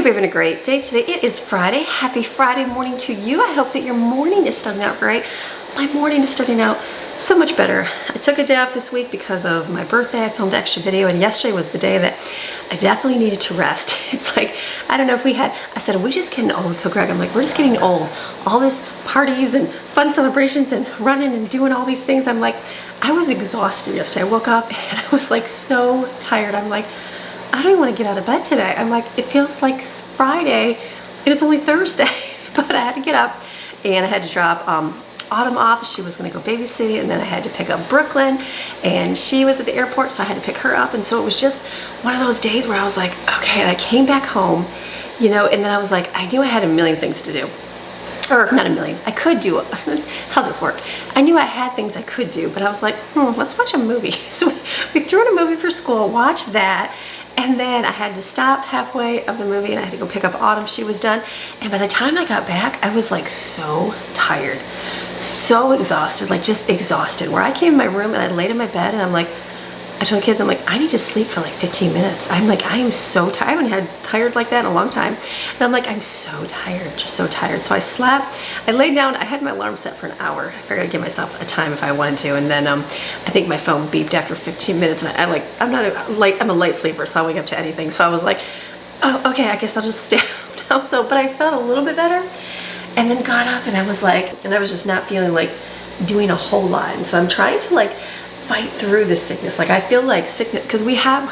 hope you're having a great day today. It is Friday. Happy Friday morning to you. I hope that your morning is starting out great. My morning is starting out so much better. I took a day off this week because of my birthday. I filmed an extra video, and yesterday was the day that I definitely needed to rest. It's like, I don't know if I said, are we just getting old? To Greg, I'm like, we're just getting old. All this parties and fun celebrations and running and doing all these things. I'm like, I was exhausted yesterday. I woke up and I was like so tired. I'm like, I don't even want to get out of bed today. I'm like, it feels like Friday and it's only Thursday. But I had to get up and I had to drop Autumn off. She was going to go babysitting, and then I had to pick up Brooklyn, and she was at the airport, so I had to pick her up. And so it was just one of those days where I was like, okay. And I came back home, you know, and then I was like, I knew I had a million things to do. Or not a million, I could do it. How's this work? I knew I had things I could do, but I was like, let's watch a movie. So we threw in a movie for school, watched that, and then I had to stop halfway of the movie and I had to go pick up Autumn. She was done. And by the time I got back, I was like so tired, so exhausted, like just exhausted. Where I came in my room and I laid in my bed and I'm like, I told the kids, I'm like, I need to sleep for like 15 minutes. I'm like, I am so tired. I haven't had tired like that in a long time. And I'm like, I'm so tired, just so tired. So I slept, I laid down, I had my alarm set for an hour. I figured I'd give myself a time if I wanted to. And then I think my phone beeped after 15 minutes. And I'm a light sleeper, so I'll wake up to anything. So I was like, oh, okay, I guess I'll just stay up now. So, but I felt a little bit better. And then got up and I was like, and I was just not feeling like doing a whole lot. And so I'm trying to like fight through the sickness. Like I feel like sickness, because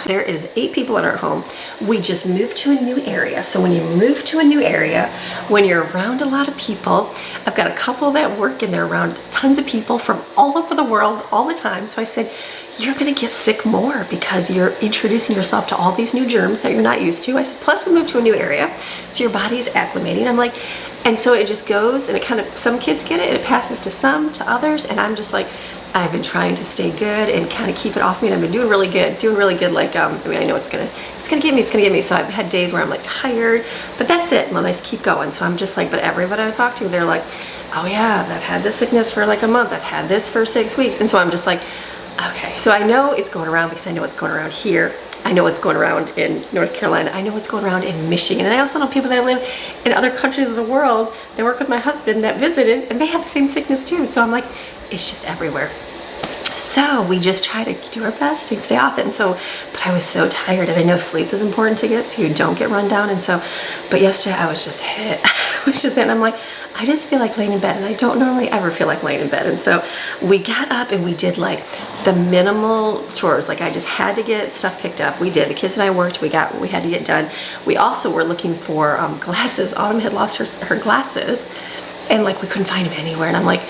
there is 8 people in our home. We just moved to a new area. So when you move to a new area, when you're around a lot of people, I've got a couple that work and they're around tons of people from all over the world all the time. So I said, you're gonna get sick more because you're introducing yourself to all these new germs that you're not used to. I said, plus we moved to a new area, so your body is acclimating. I'm like, and so it just goes, and it kind of, some kids get it, it passes to some, to others, and I'm just like, I've been trying to stay good and kind of keep it off me, and I've been doing really good, like, I mean, I know it's gonna get me, so I've had days where I'm like tired, but that's it, and then I just keep going. So I'm just like, but everybody I talk to, they're like, oh yeah, I've had this sickness for like a month, I've had this for 6 weeks, and so I'm just like, okay, so I know it's going around because I know it's going around here. I know what's going around in North Carolina. I know what's going around in Michigan. And I also know people that live in other countries of the world that work with my husband that visited, and they have the same sickness too. So I'm like, it's just everywhere. So we just try to do our best to stay off it. And so, but I was so tired, and I know sleep is important to get so you don't get run down. And so, but yesterday I was just hit. And I'm like, I just feel like laying in bed, and I don't normally ever feel like laying in bed. And so we got up and we did like the minimal chores. Like I just had to get stuff picked up. We did. The kids and I worked. We got what we had to get done. We also were looking for glasses. Autumn had lost her glasses, and like we couldn't find them anywhere. And I'm like,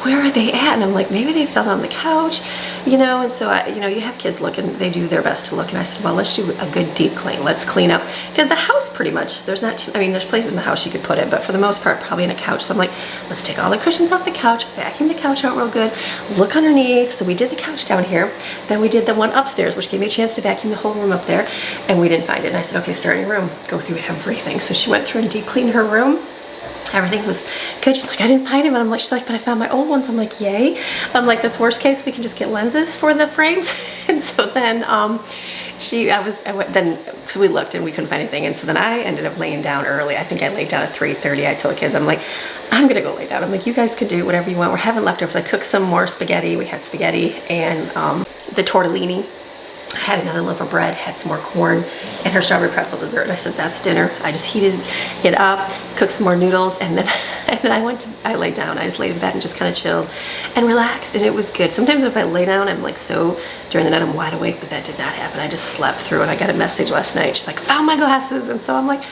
where are they at? And I'm like, maybe they fell on the couch, you know. And so you know, you have kids looking, they do their best to look. And I said, well, let's do a good deep clean. Let's clean up, because the house pretty much, there's not too, I mean, there's places in the house you could put it, but for the most part, probably in a couch. So I'm like, let's take all the cushions off the couch, vacuum the couch out real good, look underneath. So we did the couch down here. Then we did the one upstairs, which gave me a chance to vacuum the whole room up there, and we didn't find it. And I said, okay, start in your room, go through everything. So she went through and deep cleaned her room. Everything was good. She's like, I didn't find him. And I'm like, she's like, but I found my old ones. I'm like, yay. I'm like, that's worst case, we can just get lenses for the frames. And so then so we looked and we couldn't find anything. And so then I ended up laying down early. I think I laid down at 3:30. I told the kids, I'm like, I'm gonna go lay down. I'm like, you guys can do whatever you want. We're having leftovers. I cooked some more spaghetti. We had spaghetti and the tortellini. I had another loaf of bread, had some more corn, and her strawberry pretzel dessert. And I said, that's dinner. I just heated it up, cooked some more noodles, and then I laid down. I just laid in bed and just kind of chilled and relaxed, and it was good. Sometimes if I lay down, I'm like so, during the night I'm wide awake, but that did not happen. I just slept through it. I got a message last night. She's like, found my glasses. And so I'm like,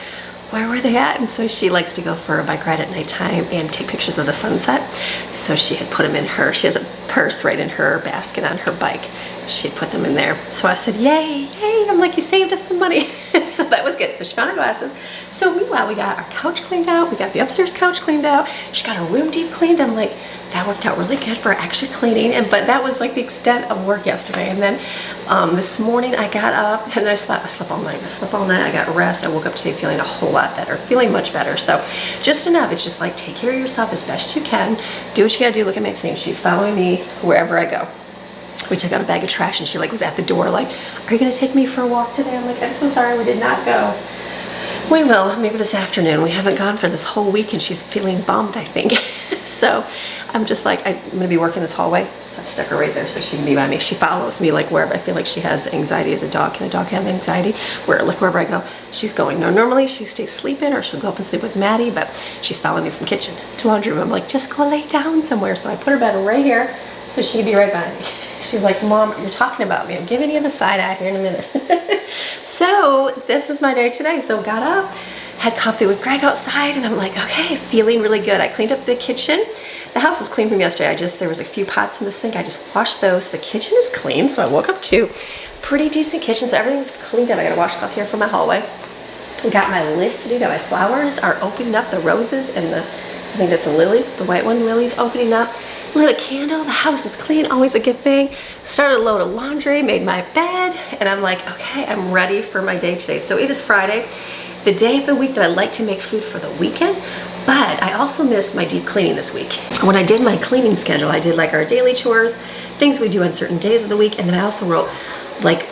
where were they at? And so she likes to go for a bike ride at nighttime and take pictures of the sunset. So she had put them in she has a purse right in her basket on her bike. She had put them in there. So I said, yay, yay. I'm like, you saved us some money. So that was good. So she found her glasses. So meanwhile, we got our couch cleaned out. We got the upstairs couch cleaned out. She got her room deep cleaned. I'm like, that worked out really good for actually cleaning. But that was like the extent of work yesterday. And then this morning I got up and I slept all night. I got rest. I woke up today feeling a whole lot better, feeling much better. So just enough. It's just like, take care of yourself as best you can. Do what you gotta do. Look at Maxine. She's following me wherever I go. We took out a bag of trash and she like was at the door like, are you gonna take me for a walk today? I'm like, I'm so sorry, we did not go. We will, maybe this afternoon. We haven't gone for this whole week and she's feeling bummed, I think. So I'm just like, I'm gonna be working this hallway. So I stuck her right there so she can be by me. She follows me like wherever. I feel like she has anxiety as a dog. Can a dog have anxiety? Wherever I go, she's going. No, normally she stays sleeping or she'll go up and sleep with Maddie, but she's following me from kitchen to laundry room. I'm like, just go lay down somewhere. So I put her bed right here so she can be right by me. She's like, Mom, you're talking about me. I'm giving you the side eye here in a minute. So this is my day today. So got up, had coffee with Greg outside, and I'm like, okay, feeling really good. I cleaned up the kitchen. The house was clean from yesterday. There was a few pots in the sink. I just washed those. The kitchen is clean, so I woke up too. Pretty decent kitchen, so everything's cleaned up. I got a washcloth here for my hallway. Got my list to do. Got my flowers are opening up, the roses and I think that's a lily, the white one, the lily's opening up. Lit a candle, the house is clean, always a good thing. Started a load of laundry, made my bed, and I'm like, okay, I'm ready for my day today. So it is Friday, the day of the week that I like to make food for the weekend, but I also missed my deep cleaning this week. When I did my cleaning schedule, I did like our daily chores, things we do on certain days of the week, and then I also wrote like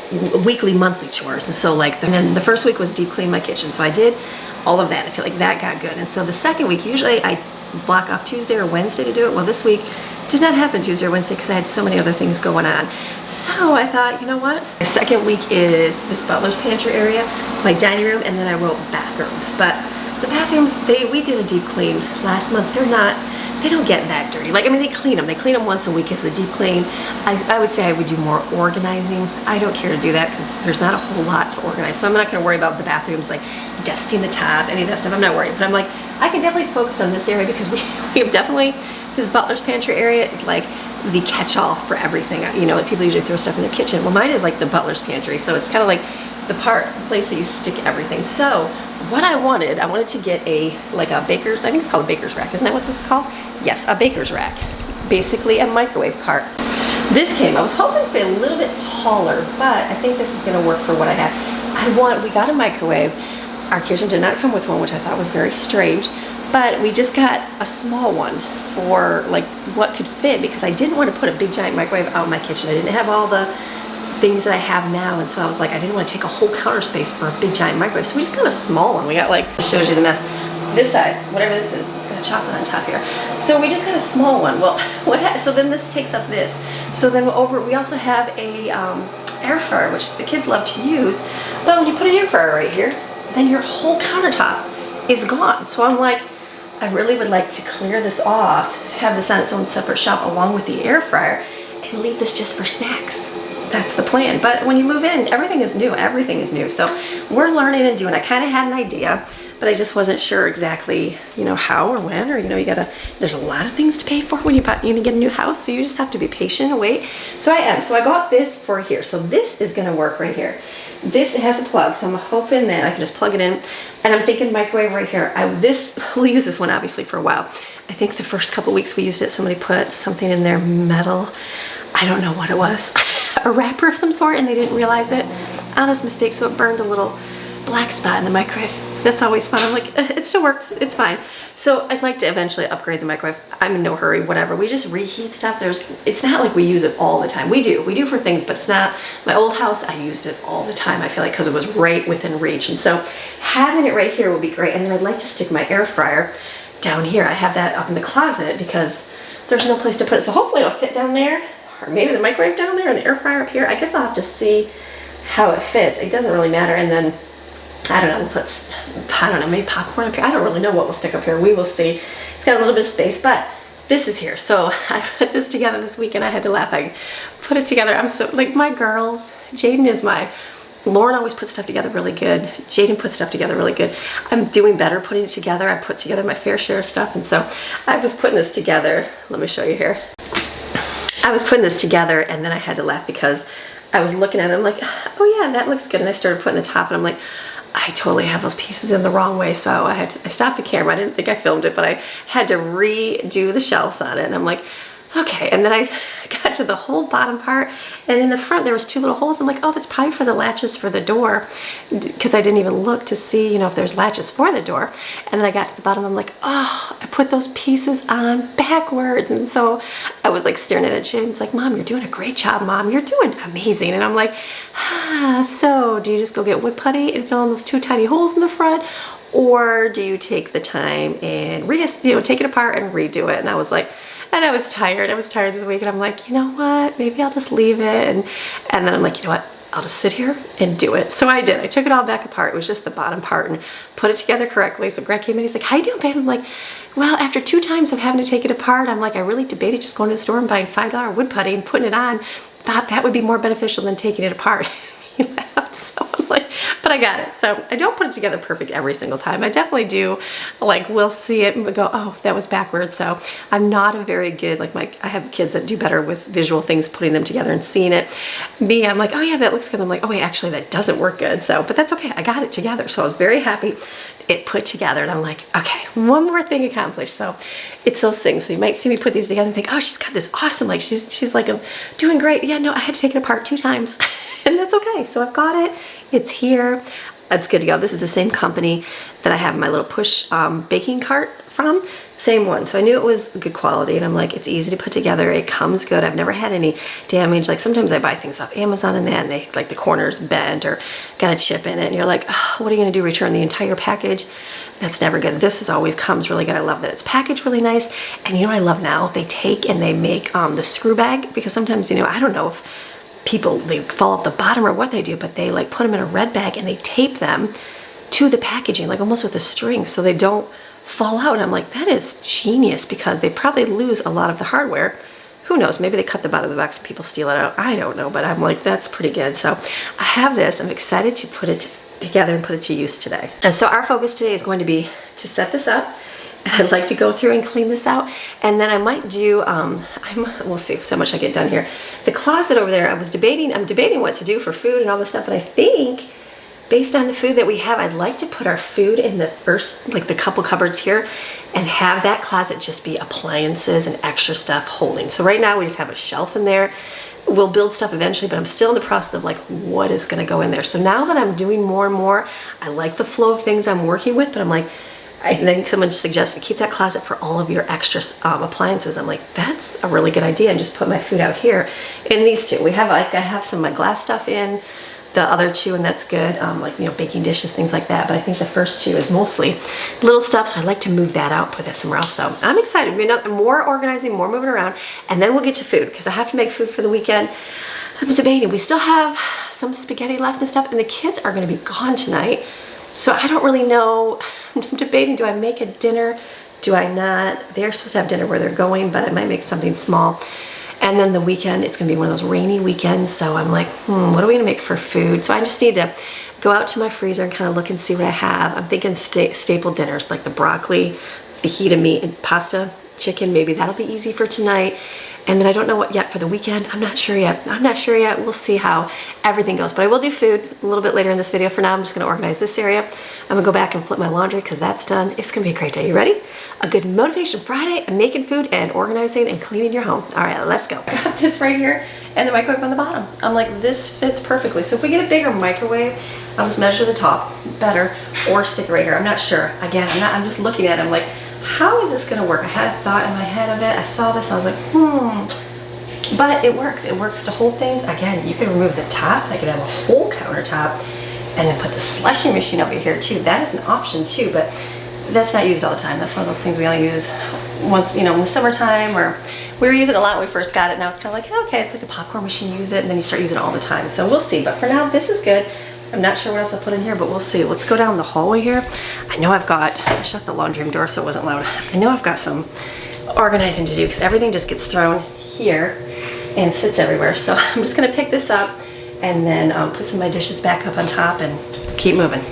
weekly, monthly chores. And so like, and then the first week was deep clean my kitchen. So I did all of that. I feel like that got good. And so the second week, usually I block off Tuesday or Wednesday to do it. Well, this week did not happen Tuesday or Wednesday because I had so many other things going on. So I thought, you know what? My second week is this Butlers pantry area, my dining room, and then I wrote bathrooms. But the bathrooms, we did a deep clean last month. They don't get that dirty. Like, I mean, they clean them. They clean them once a week as a deep clean. I would say I would do more organizing. I don't care to do that because there's not a whole lot to organize. So I'm not gonna worry about the bathrooms, like dusting the top, any of that stuff. I'm not worried. But I'm like, I can definitely focus on this area because we have definitely, this Butler's pantry area is like the catch-all for everything. You know, like people usually throw stuff in their kitchen. Well, mine is like the Butler's pantry. So it's kind of like the place that you stick everything. So what I wanted to get like a baker's, I think it's called a baker's rack. Isn't that what this is called? Yes, a baker's rack. Basically a microwave cart. This came, I was hoping for a little bit taller, but I think this is gonna work for what I have. We got a microwave. Our kitchen did not come with one, which I thought was very strange, but we just got a small one for like what could fit because I didn't want to put a big giant microwave out in my kitchen. I didn't have all the things that I have now, and so I was like, I didn't want to take a whole counter space for a big giant microwave, so we just got a small one. We got like, it shows you the mess, this size, whatever this is, it's got chocolate on top here. So we just got a small one. Well, so then this takes up this. So then we also have a air fryer, which the kids love to use, but when you put an air fryer right here, then your whole countertop is gone. So I'm like, I really would like to clear this off, have this on its own separate shelf along with the air fryer, and leave this just for snacks. That's the plan. But when you move in, everything is new. Everything is new. So we're learning and doing. I kind of had an idea, but I just wasn't sure exactly, you know, how or when, or, you know, there's a lot of things to pay for when you get a new house. So you just have to be patient and wait. So I am. So I got this for here. So this is going to work right here. This has a plug. So I'm hoping that I can just plug it in, and I'm thinking microwave right here. We'll use this one obviously for a while. I think the first couple weeks we used it, somebody put something in there, metal. I don't know what it was. A wrapper of some sort, and they didn't realize it. Honest mistake, so it burned a little black spot in the microwave. That's always fun. I'm like, it still works, it's fine. So I'd like to eventually upgrade the microwave. I'm in no hurry, whatever. We just reheat stuff. It's not like we use it all the time. We do for things, but it's not. My old house, I used it all the time, I feel like, because it was right within reach. And so having it right here would be great. And then I'd like to stick my air fryer down here. I have that up in the closet because there's no place to put it. So hopefully it'll fit down there. Or maybe the microwave down there and the air fryer up here. I guess I'll have to see how it fits. It doesn't really matter. And then, I don't know, we'll put, I don't know, maybe popcorn up here. I don't really know what we'll stick up here. We will see. It's got a little bit of space, but this is here. So I put this together this weekend. I had to laugh. I put it together. I'm so, like, my girls, Jaden is Lauren always puts stuff together really good. Jaden puts stuff together really good. I'm doing better putting it together. I put together my fair share of stuff. And so I was putting this together. Let me show you here. I was putting this together, and then I had to laugh because I was looking at it. I'm like, oh yeah, that looks good. And I started putting the top, and I'm like, I totally have those pieces in the wrong way. So I stopped the camera. I didn't think I filmed it, but I had to redo the shelves on it. And I'm like, Okay, and then I got to the whole bottom part, and in the front there was 2 little holes. I'm like, oh, that's probably for the latches for the door, because I didn't even look to see, you know, if there's latches for the door. And then I got to the bottom, I'm like, oh, I put those pieces on backwards. And so I was like staring at it. Shane's like, Mom, you're doing a great job, Mom. You're doing amazing. And I'm like, so do you just go get wood putty and fill in those 2 tiny holes in the front? Or do you take the time and take it apart and redo it? And I was like, and I was tired this week, and I'm like, you know what, maybe I'll just leave it. And then I'm like, you know what, I'll just sit here and do it. So I did. I took it all back apart. It was just the bottom part, and put it together correctly. So Greg came in, he's like, how you doing, babe? I'm like, well, after 2 times of having to take it apart, I'm like, I really debated just going to the store and buying $5 wood putty and putting it on. Thought that would be more beneficial than taking it apart. He laughed. So I'm like, but I got it. So I don't put it together perfect every single time. I definitely do, like, we'll see it and we'll go, oh, that was backwards. So I'm not a very good, like, I have kids that do better with visual things, putting them together and seeing it. Me, I'm like, oh yeah, that looks good. I'm like, oh wait, actually that doesn't work good. So, but that's okay. I got it together. So I was very happy it put together, and I'm like, okay, one more thing accomplished. So it's those things. So you might see me put these together and think, oh, she's got this awesome, like she's like doing great. Yeah, no, I had to take it apart 2 times and that's okay. So I've got it, it's here, it's good to go. This is the same company that I have my little push baking cart from, same one. So I knew it was good quality, and I'm like, it's easy to put together, it comes good. I've never had any damage. Like sometimes I buy things off Amazon and then they, like the corners bent or got a chip in it, and you're like, oh, what are you gonna do, return the entire package? That's never good. This always comes really good. I love that it's packaged really nice. And you know what I love now? They take and they make the screw bag, because sometimes, you know, I don't know if people, they fall off the bottom or what they do, but they like put them in a red bag and they tape them to the packaging, like almost with a string, so they don't fall out. And I'm like, that is genius, because they probably lose a lot of the hardware. Who knows, maybe they cut the bottom of the box and people steal it out. I don't know, but I'm like, that's pretty good. So I have this, I'm excited to put it together and put it to use today. And so our focus today is going to be to set this up. And I'd like to go through and clean this out, and then I might do, we'll see how much I get done here. The closet over there, I'm debating what to do for food and all this stuff, but I think based on the food that we have, I'd like to put our food in the first, like the couple cupboards here, and have that closet just be appliances and extra stuff holding. So right now we just have a shelf in there. We'll build stuff eventually, but I'm still in the process of like, what is gonna go in there? So now that I'm doing more and more, I like the flow of things I'm working with, but I'm like, I think someone suggested keep that closet for all of your extra appliances. I'm like, that's a really good idea, and just put my food out here in these 2. We have, like, I have some of my glass stuff in the other 2, and that's good, like, you know, baking dishes, things like that. But I think the first 2 is mostly little stuff, so I'd like to move that out, put that somewhere else. So I'm excited. More organizing, more moving around, and then we'll get to food, because I have to make food for the weekend. I'm debating. We still have some spaghetti left and stuff, and the kids are going to be gone tonight. So I don't really know. I'm debating, do I make a dinner? Do I not? They're supposed to have dinner where they're going, but I might make something small. And then the weekend, it's gonna be one of those rainy weekends. So I'm like, what are we gonna make for food? So I just need to go out to my freezer and kind of look and see what I have. I'm thinking staple dinners, like the broccoli, fajita meat, and pasta, chicken. Maybe that'll be easy for tonight. And then I don't know what yet for the weekend. I'm not sure yet. We'll see how everything goes. But I will do food a little bit later in this video. For now, I'm just gonna organize this area. I'm gonna go back and flip my laundry, because that's done. It's gonna be a great day. You ready? A good Motivation Friday, making food and organizing and cleaning your home. All right, let's go. I got this right here and the microwave on the bottom. I'm like, this fits perfectly. So if we get a bigger microwave, I'll just measure the top better, or stick it right here. I'm not sure. Again, I'm just looking at it. I'm like, how is this gonna work? I had a thought in my head of it. I saw this, I was like, but it works. It works to hold things. Again, you can remove the top. I could have a whole countertop and then put the slushing machine over here too. That is an option too, but that's not used all the time. That's one of those things we only use once, you know, in the summertime, or we were using it a lot when we first got it. Now it's kind of like, okay, it's like the popcorn machine, use it, and then you start using it all the time. So we'll see, but for now, this is good. I'm not sure what else I'll put in here, but we'll see. Let's go down the hallway here. I know I shut the laundry room door so it wasn't loud. I know I've got some organizing to do, because everything just gets thrown here and sits everywhere. So I'm just gonna pick this up and then put some of my dishes back up on top and keep moving.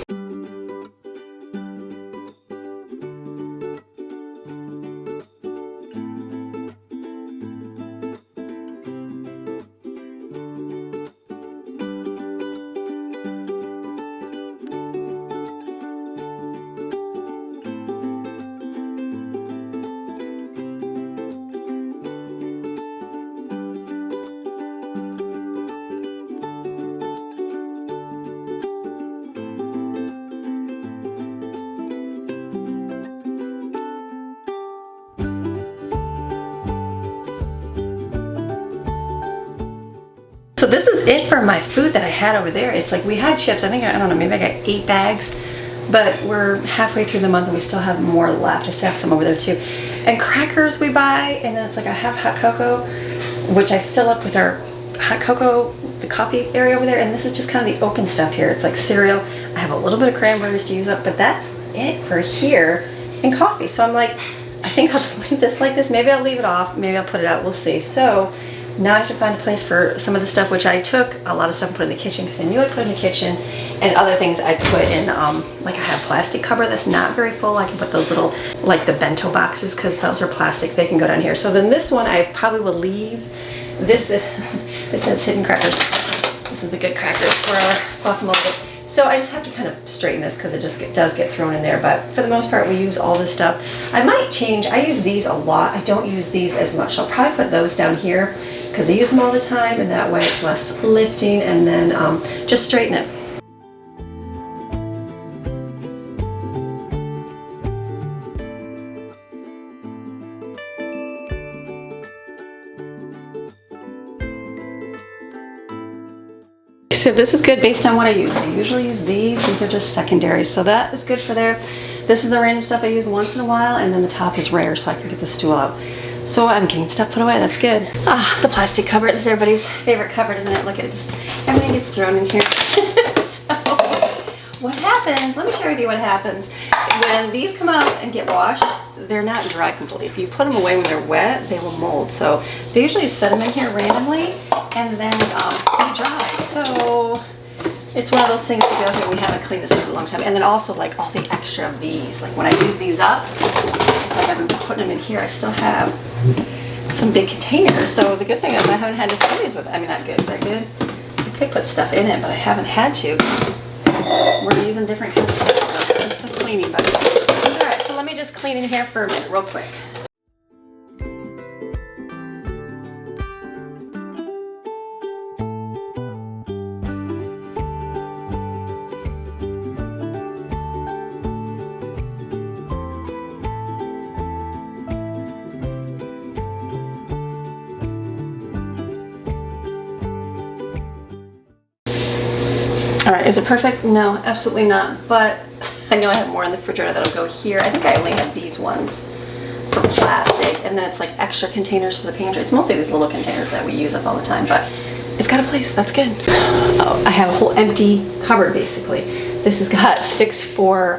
this is it for my food that I had over there. It's like we had chips. I think, I don't know, maybe I got 8 bags, but we're halfway through the month and we still have more left. I still have some over there too. And crackers we buy, and then it's like I have hot cocoa, which I fill up with our hot cocoa, the coffee area over there. And this is just kind of the open stuff here. It's like cereal. I have a little bit of cranberries to use up, but that's it for here in coffee. So I'm like, I think I'll just leave this like this. Maybe I'll leave it off. Maybe I'll put it out. We'll see. So now I have to find a place for some of the stuff, which I took a lot of stuff and put in the kitchen because I knew I'd put in the kitchen, and other things I'd put in, like I have a plastic cupboard that's not very full. I can put those little, like the bento boxes, because those are plastic. They can go down here. So then this one I probably will leave. This says hidden crackers. This is the good crackers for our guacamole. So I just have to kind of straighten this because it just does get thrown in there. But for the most part, we use all this stuff. I might change. I use these a lot. I don't use these as much. I'll probably put those down here because I use them all the time, and that way it's less lifting, and then just straighten it. So this is good based on what I use. I usually use these. These are just secondary. So that is good for there. This is the random stuff I use once in a while, and then the top is rare so I can get the stool out. So I'm getting stuff put away. That's good. Ah, the plastic cupboard. This is everybody's favorite cupboard, isn't it? Look at it. Just everything gets thrown in here. So what happens, let me share with you what happens. When these come out and get washed, they're not dry completely. If you put them away when they're wet, they will mold. So they usually set them in here randomly, and then they dry. So it's one of those things to go here. We haven't cleaned this for a long time. And then also like all the extra of these. Like when I use these up, it's like I've been putting them in here. I still have some big containers. So the good thing is I haven't had to fill these with, I mean, not good. Is that good? I could put stuff in it, but I haven't had to because we're using different kinds of stuff. So it's the cleaning, but all right. So let me just clean in here for a minute real quick. All right, is it perfect? No, absolutely not. But I know I have more in the refrigerator that'll go here. I think I only have these ones for plastic, and then it's like extra containers for the pantry. It's mostly these little containers that we use up all the time, but it's got a place. That's good. Oh, I have a whole empty cupboard basically. This has got sticks for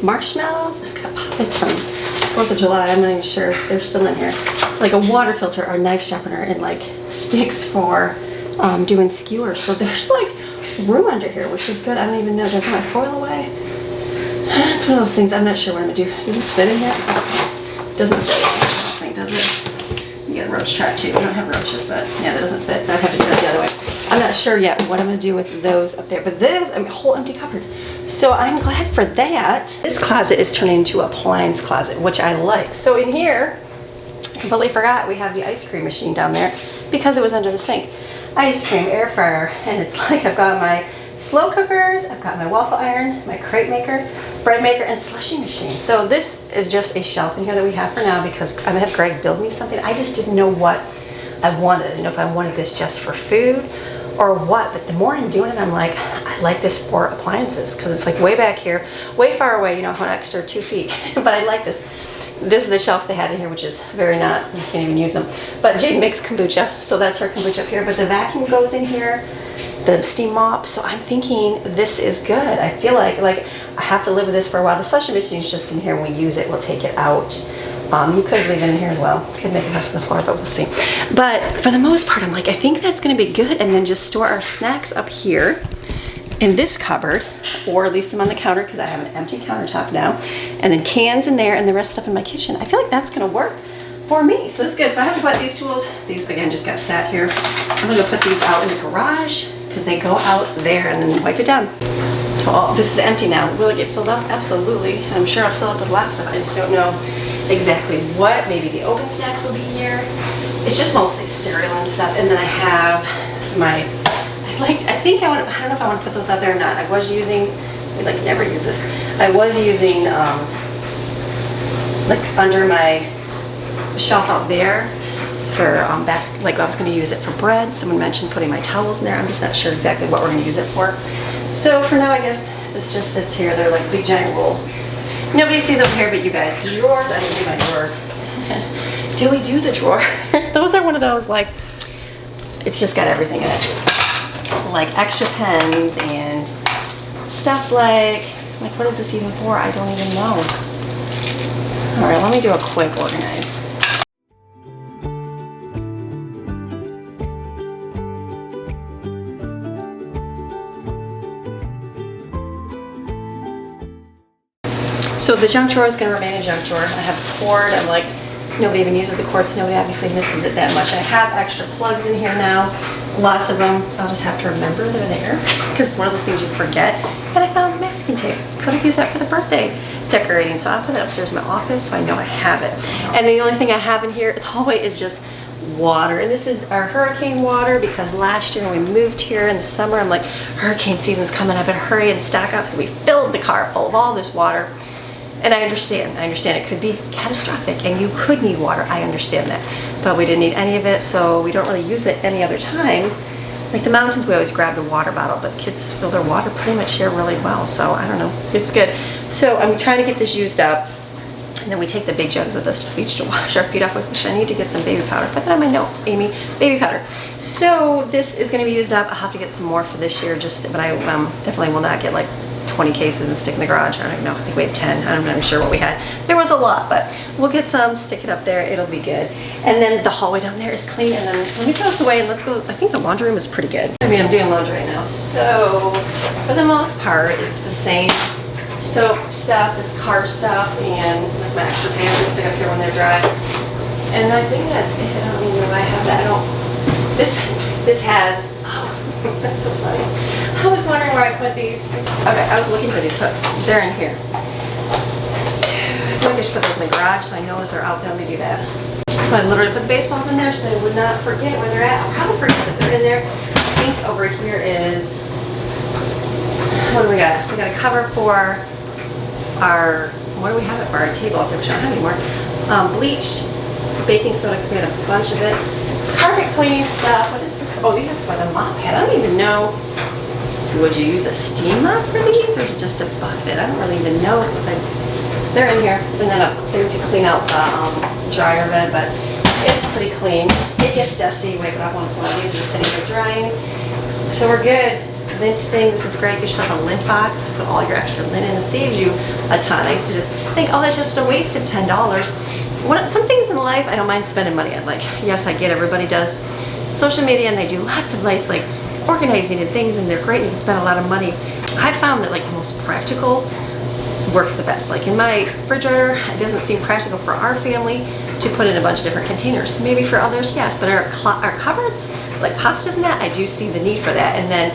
marshmallows. I've got poppets from 4th of July. I'm not even sure if they're still in here. Like a water filter or knife sharpener, and like sticks for doing skewers. So there's like room under here, which is good. I don't even know. Did I put my foil away? It's one of those things. I'm not sure what I'm gonna do. Does this fit in yet? It doesn't fit. I don't think, does it? You get a roach trap too. We don't have roaches, but yeah, that doesn't fit. I'd have to do it the other way. I'm not sure yet what I'm gonna do with those up there. But this, I mean, a whole empty cupboard. So I'm glad for that. This closet is turning into an appliance closet, which I like. So in here, I completely forgot we have the ice cream machine down there because it was under the sink. Ice cream air fryer, and it's like I've got my slow cookers, I've got my waffle iron, my crepe maker, bread maker, and slushie machine. So this is just a shelf in here that we have for now because I'm gonna have Greg build me something. I just didn't know what I wanted. I didn't know if I wanted this just for food or what, but the more I'm doing it, I'm like, I like this for appliances because it's like way back here, way far away, you know, an extra 2 feet, but I like this. This is the shelves they had in here, which is very not, you can't even use them. But Jade makes kombucha, so that's her kombucha up here. But the vacuum goes in here, the steam mop. So I'm thinking this is good. I feel like I have to live with this for a while. The slushie machine is just in here. When we use it, we'll take it out. You could leave it in here as well. Could make a mess on the floor, but we'll see. But for the most part, I'm like, I think that's gonna be good. And then just store our snacks up here in this cupboard, or leave some on the counter because I have an empty countertop now, and then cans in there and the rest stuff in my kitchen. I feel like that's gonna work for me, so it's good. So I have to put these tools, these again just got sat here. I'm gonna put these out in the garage because they go out there, and then wipe it down. This is empty now. Will it get filled up? Absolutely. I'm sure I'll fill up with lots of stuff. I just don't know exactly what. Maybe the open snacks will be here. It's just mostly cereal and stuff, and then I have my, I don't know if I want to put those out there or not. I was using, I like never use this. I was using like under my shelf out there for like I was going to use it for bread. Someone mentioned putting my towels in there. I'm just not sure exactly what we're going to use it for. So for now, I guess this just sits here. They're like big giant rolls. Nobody sees over here but you guys. The drawers, I didn't do my drawers. Do we do the drawers? Those are one of those, like, it's just got everything in it. Like extra pens and stuff like what is this even for? I don't even know. All right, let me do a quick organize. So the junk drawer is going to remain a junk drawer. I have a cord. I'm like, nobody even uses the cord, so nobody obviously misses it that much. I have extra plugs in here now, lots of them. I'll just have to remember they're there because it's one of those things you forget. And I found masking tape. Could have used that for the birthday decorating, so I'll put it upstairs in my office so I know I have it. And the only thing I have in here, the hallway, is just water. And this is our hurricane water because last year when we moved here in the summer, I'm like, hurricane season's coming, I better hurry and stack up. So we filled the car full of all this water. And I understand it could be catastrophic and you could need water, I understand that. But we didn't need any of it, so we don't really use it any other time. Like the mountains, we always grab the water bottle, but kids fill their water pretty much here really well, so I don't know, it's good. So I'm trying to get this used up, and then we take the big jugs with us to the beach to wash our feet off with, which I need to get some baby powder. Put that on my note, Amy, baby powder. So this is gonna be used up. I'll have to get some more for this year, but I definitely will not get like 20 cases and stick in the garage. I don't know, I think we had 10. I'm not even sure what we had. There was a lot, but we'll get some, stick it up there, it'll be good. And then the hallway down there is clean, and then let me throw this away and let's go. I think the laundry room is pretty good. I mean, I'm doing laundry right now, so for the most part, it's the same soap stuff, this car stuff, and like my extra pants I stick up here when they're dry. And I think that's it. I don't even know if I have that. I don't, this has, oh, that's so funny. I was wondering where I put these. Okay, I was looking for these hooks. They're in here. So I feel like I should put those in the garage so I know that they're out there. Let me do that. So I literally put the baseballs in there so I would not forget where they're at. I'll probably forget that they're in there. I think over here is, what do we got? We got a cover for our, what do we have it for? Our table, which I don't have anymore. Bleach, baking soda, because we had a bunch of it. Carpet cleaning stuff. What is this? Oh, these are for the mop pad. I don't even know. Would you use a steam mop for these, or is it just a buffet? I don't really even know because they're in here. And then a thing to clean out the dryer bed, but it's pretty clean. It gets dusty. Wipe it off once in a while. These are just sitting here drying. So we're good. Lint thing. This is great. You should have a lint box to put all your extra linen. It saves you a ton. I used to just think, oh, that's just a waste of $10. Some things in life I don't mind spending money on. Like, yes, I get everybody does social media and they do lots of nice like organizing and things, and they're great and you can spend a lot of money. I found that like the most practical works the best. Like in my refrigerator, it doesn't seem practical for our family to put in a bunch of different containers. Maybe for others, yes, but our cupboards, like pastas and that, I do see the need for that. And then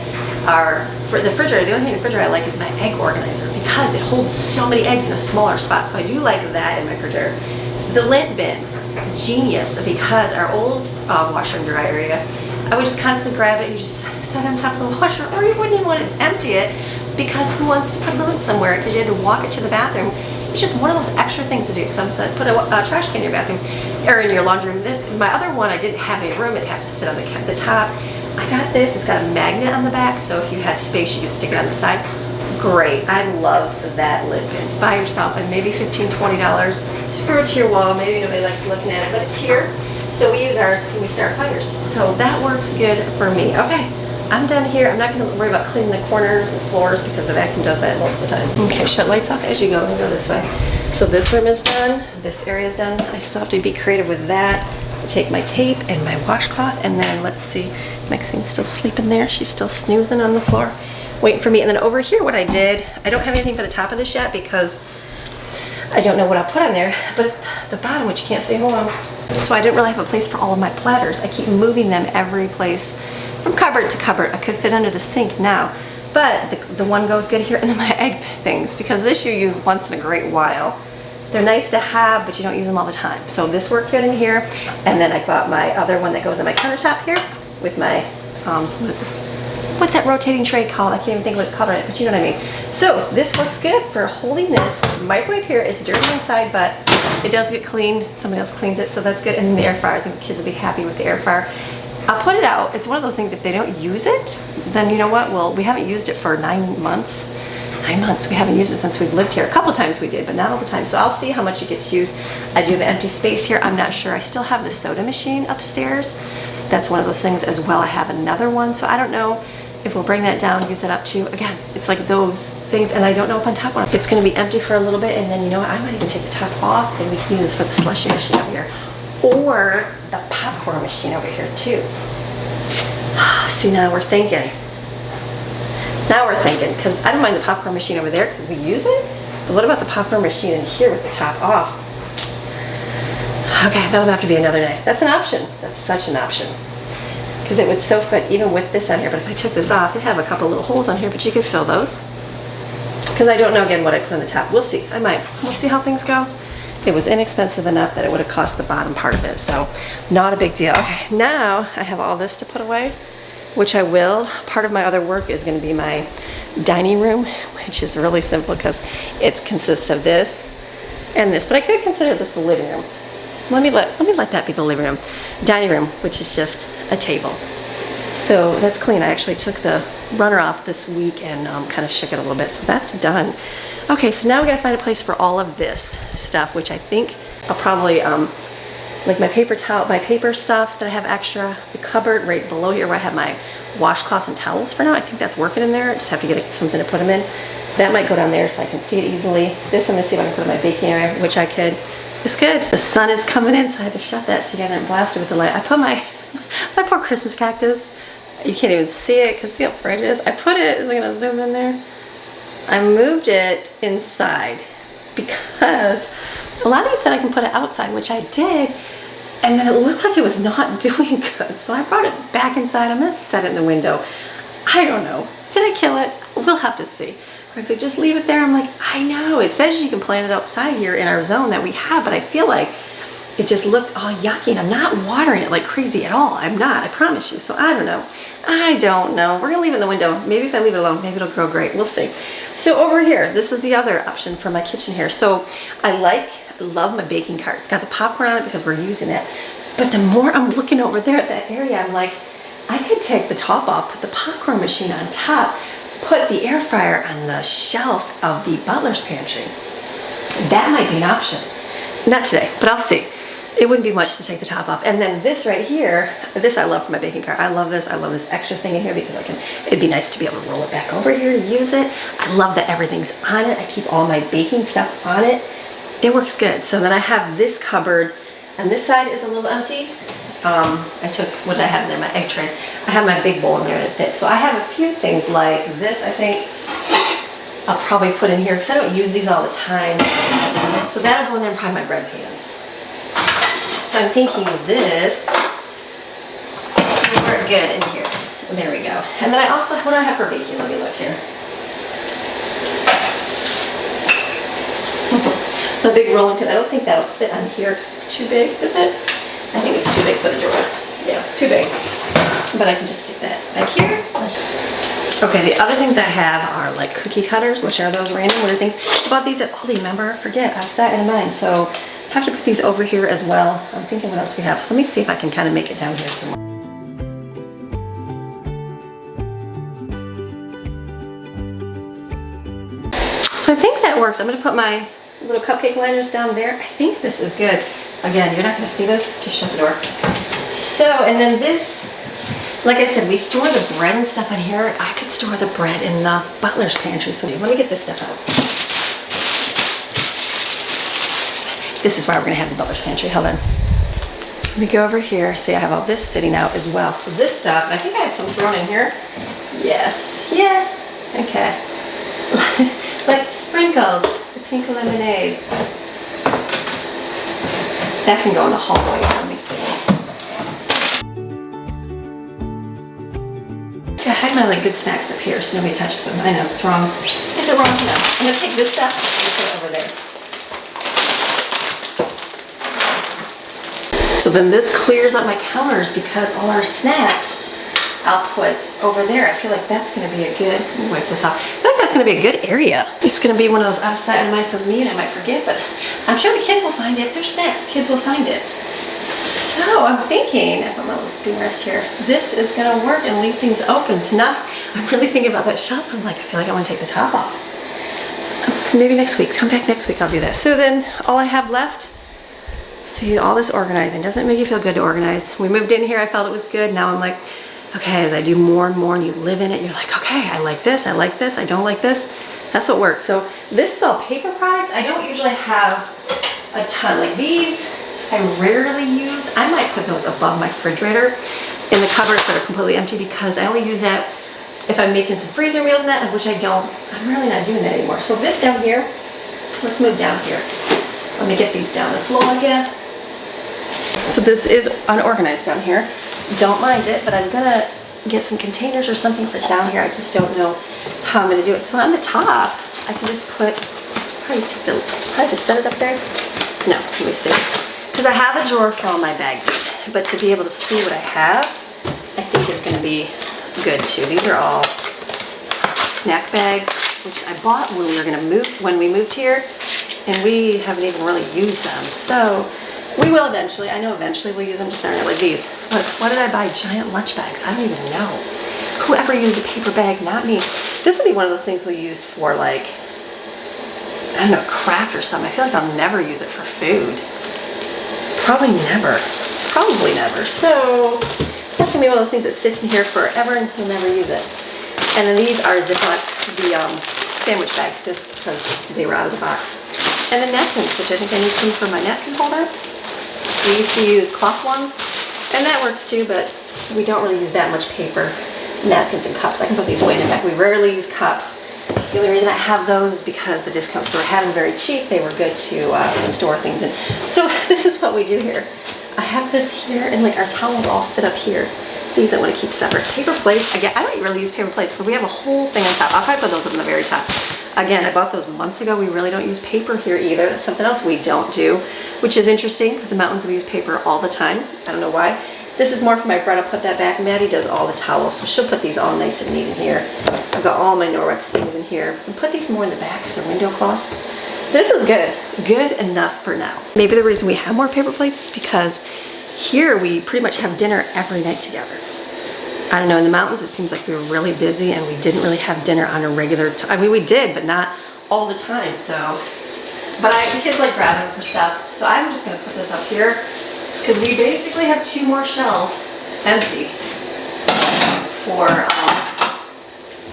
for the refrigerator, the only thing in the refrigerator I like is my egg organizer because it holds so many eggs in a smaller spot. So I do like that in my refrigerator. The lint bin, genius, because our old washer and dryer area, I would just constantly grab it and you just set it on top of the washer, or you wouldn't even want to empty it because who wants to put lint somewhere because you had to walk it to the bathroom. It's just one of those extra things to do. Some said put a trash can in your bathroom or in your laundry room. My other one, I didn't have any room. It'd have to sit on the top. I got this. It's got a magnet on the back, so if you had space, you could stick it on the side. Great. I love that lint bin. It's by yourself and maybe $15, $20. Screw it to your wall. Maybe nobody likes looking at it, but it's here. So we use ours when we start fires. So that works good for me. Okay, I'm done here. I'm not going to worry about cleaning the corners and floors because the vacuum does that most of the time. Okay, shut lights off as you go and go this way. So this room is done. This area is done. I still have to be creative with that. I take my tape and my washcloth, and then let's see. Maxine's still sleeping there. She's still snoozing on the floor, waiting for me. And then over here, what I did, I don't have anything for the top of this yet because I don't know what I'll put on there, but at the bottom, which you can't see, hold on. So I didn't really have a place for all of my platters. I keep moving them every place from cupboard to cupboard. I could fit under the sink now, but the one goes good here, and then my egg things, because this you use once in a great while. They're nice to have, but you don't use them all the time. So this worked good in here, and then I got my other one that goes on my countertop here with my, what's that rotating tray called? I can't even think what it's called right now, but you know what I mean. So this works good for holding this microwave here. It's dirty inside, but It does get cleaned. Somebody else cleans it, so that's good. And then the air fryer, I think the kids will be happy with the air fryer. I'll put it out. It's one of those things, if they don't use it, then you know what? Well, we haven't used it for 9 months. 9 months. We haven't used it since we've lived here. A couple times we did, but not all the time. So I'll see how much it gets used. I do have an empty space here. I'm not sure. I still have the soda machine upstairs. That's one of those things as well. I have another one. So I don't know if we'll bring that down, use it up too. Again, it's like those things, and I don't know if on top one. It's gonna be empty for a little bit, and then you know what? I might even take the top off, and we can use this for the slushie machine over here. Or the popcorn machine over here too. See, now we're thinking. Now we're thinking, because I don't mind the popcorn machine over there because we use it, but what about the popcorn machine in here with the top off? Okay, that'll have to be another day. That's an option. That's such an option. Because it would so fit even with this on here, but if I took this off, it'd have a couple little holes on here, but you could fill those. Because I don't know, again, what I put on the top. We'll see. We'll see how things go. It was inexpensive enough that it would have cost the bottom part of it, so not a big deal. Okay, now I have all this to put away, which I will. Part of my other work is going to be my dining room, which is really simple because it consists of this and this, but I could consider this the living room. Let me let that be the living room. Dining room, which is just a table. So that's clean. I actually took the runner off this week and kind of shook it a little bit, so that's done. Okay, so now we gotta find a place for all of this stuff, which I think I'll probably, like my paper towel, my paper stuff that I have extra, the cupboard right below here where I have my washcloths and towels for now. I think that's working in there. I just have to get something to put them in. That might go down there so I can see it easily. This I'm gonna see if I can put in my baking area, which I could. It's good. The sun is coming in, so I had to shut that so you guys aren't blasted with the light. I put my poor Christmas cactus. You can't even see it because see how bright it is. I put it, is I gonna zoom in there? I moved it inside because a lot of you said I can put it outside, which I did, and then it looked like it was not doing good. So I brought it back inside. I'm gonna set it in the window. I don't know. Did I kill it? We'll have to see. Greg's like, just leave it there. I'm like, I know. It says you can plant it outside here in our zone that we have, but I feel like it just looked all yucky, and I'm not watering it like crazy at all. I'm not, I promise you. So I don't know. I don't know. We're gonna leave it in the window. Maybe if I leave it alone, maybe it'll grow great. We'll see. So over here, this is the other option for my kitchen here. So I love my baking cart. It's got the popcorn on it because we're using it. But the more I'm looking over there at that area, I'm like, I could take the top off, put the popcorn machine on top, put the air fryer on the shelf of the Butlers pantry. That might be an option. Not today, but I'll see. It wouldn't be much to take the top off. And then this right here, this I love for my baking cart. I love this. I love this extra thing in here because it'd be nice to be able to roll it back over here to use it. I love that everything's on it. I keep all my baking stuff on it. It works good. So then I have this cupboard, and this side is a little empty. I took, what did I have in there? My egg trays. I have my big bowl in there and it fits. So I have a few things like this, I think I'll probably put in here because I don't use these all the time. So that'll go in there and probably my bread pans. So I'm thinking this will work good in here. There we go. And then I also, what do I have for baking? Let me look here. The big rolling pin. I don't think that'll fit on here because it's too big, is it? I think it's too big for the drawers. Yeah, too big. But I can just stick that back here. Okay, the other things I have are like cookie cutters, which are those random weird things. I bought these at Aldi, remember? I forget, I sat in mine. So I have to put these over here as well. I'm thinking what else we have. So let me see if I can kind of make it down here some more. So I think that works. I'm gonna put my little cupcake liners down there. I think this is good. Again, you're not gonna see this, just shut the door. So, and then this, like I said, we store the bread and stuff in here. I could store the bread in the Butlers pantry. So let me get this stuff out. This is why we're gonna have the Butlers pantry, hold on. Let me go over here. See, I have all this sitting out as well. So this stuff, I think I have some thrown in here. Yes, yes, okay. Like sprinkles, the pink lemonade. That can go in the hallway. Let me see. See, I hide my like good snacks up here so nobody touches them. I know, it's wrong. Is it wrong? No. I'm gonna take this stuff and put it over there. So then this clears up my counters because all our snacks, I'll put over there. I feel like that's gonna be a good, let me wipe this off. I feel like that's gonna be a good area. It's gonna be one of those outside of mind for me and I might forget, but I'm sure the kids will find it. If there's snacks, the kids will find it. So I'm thinking, I put my little spoon rest here, this is gonna work and leave things open. So now I'm really thinking about that shelf. I'm like, I feel like I wanna take the top off. Maybe next week, come back next week, I'll do that. So then all I have left, see, all this organizing. Doesn't it make you feel good to organize? We moved in here, I felt it was good. Now I'm like, okay, as I do more and more and you live in it, you're like, okay, I like this, I don't like this. That's what works. So this is all paper products. I don't usually have a ton. Like these, I rarely use. I might put those above my refrigerator in the cupboards that are completely empty because I only use that if I'm making some freezer meals and that, which I don't. I'm really not doing that anymore. So this down here, let's move down here. Let me get these down the floor again. So this is unorganized down here. Don't mind it, but I'm gonna get some containers or something for down here. I just don't know how I'm gonna do it. So on the top, I can just put, probably just set it up there. No, let me see. Because I have a drawer for all my bags, but to be able to see what I have, I think is gonna be good too. These are all snack bags, which I bought when we moved here, and we haven't even really used them. So we will eventually. I know eventually we'll use them. Just aren't like these. Look, what did I buy? Giant lunch bags. I don't even know. Whoever used a paper bag, not me. This will be one of those things we use for like, I don't know, craft or something. I feel like I'll never use it for food. Probably never. Probably never. So that's gonna be one of those things that sits in here forever and you'll never use it. And then these are Ziploc, the sandwich bags, just because they were out of the box. And the napkins, which I think I need some for my napkin holder. We used to use cloth ones, and that works too, but we don't really use that much paper, napkins and cups. I can put these way in the back. We rarely use cups. The only reason I have those is because the discount store had them very cheap. They were good to store things in. So this is what we do here. I have this here, and like our towels all sit up here. These I want to keep separate. Paper plates, again, I don't really use paper plates, but we have a whole thing on top. I'll probably put those up on the very top. Again, I bought those months ago. We really don't use paper here either. That's something else we don't do, which is interesting because the mountains we use paper all the time. I don't know why. This is more for my bread. I'll put that back. Maddie does all the towels, so she'll put these all nice and neat in here. I've got all my Norwex things in here. And put these more in the back as the window cloths. This is good. Good enough for now. Maybe the reason we have more paper plates is because here we pretty much have dinner every night together. I don't know, in the mountains it seems like we were really busy and we didn't really have dinner on a regular time. I mean, we did, but not all the time, so. But the kids like grabbing for stuff, so I'm just gonna put this up here because we basically have 2 more shelves empty for,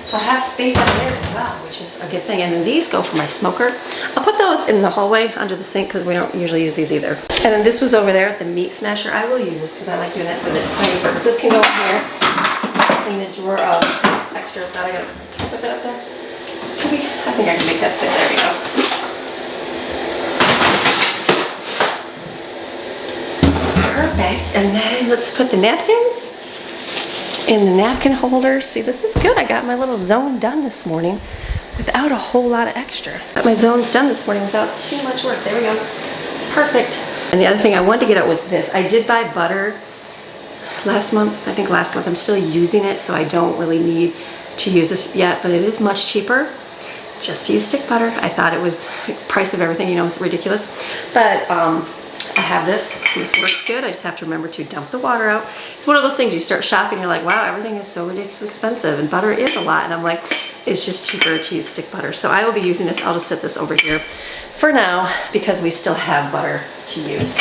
so I have space up there as well, which is a good thing. And then these go for my smoker. I'll put those in the hallway under the sink because we don't usually use these either. And then this was over there at the meat smasher. I will use this because I like doing that for the tiny purpose. This can go in here in the drawer of extras. Now I gotta put that up there. Maybe, I think I can make that fit. There we go. Perfect. And then let's put the napkins in the napkin holder. See, this is good. I got my little zone done this morning without a whole lot of extra. Got my zones done this morning without too much work. There we go. Perfect. And the other thing I wanted to get out was this. I did buy butter last month. I think last month. I'm still using it, so I don't really need to use this yet, but it is much cheaper just to use stick butter. I thought it was the price of everything, you know, it's ridiculous. But I have this. This works good. I just have to remember to dump the water out. It's one of those things you start shopping, you're like, wow, everything is so ridiculously expensive, and butter is a lot. And I'm like, it's just cheaper to use stick butter. So I will be using this. I'll just set this over here for now because we still have butter to use.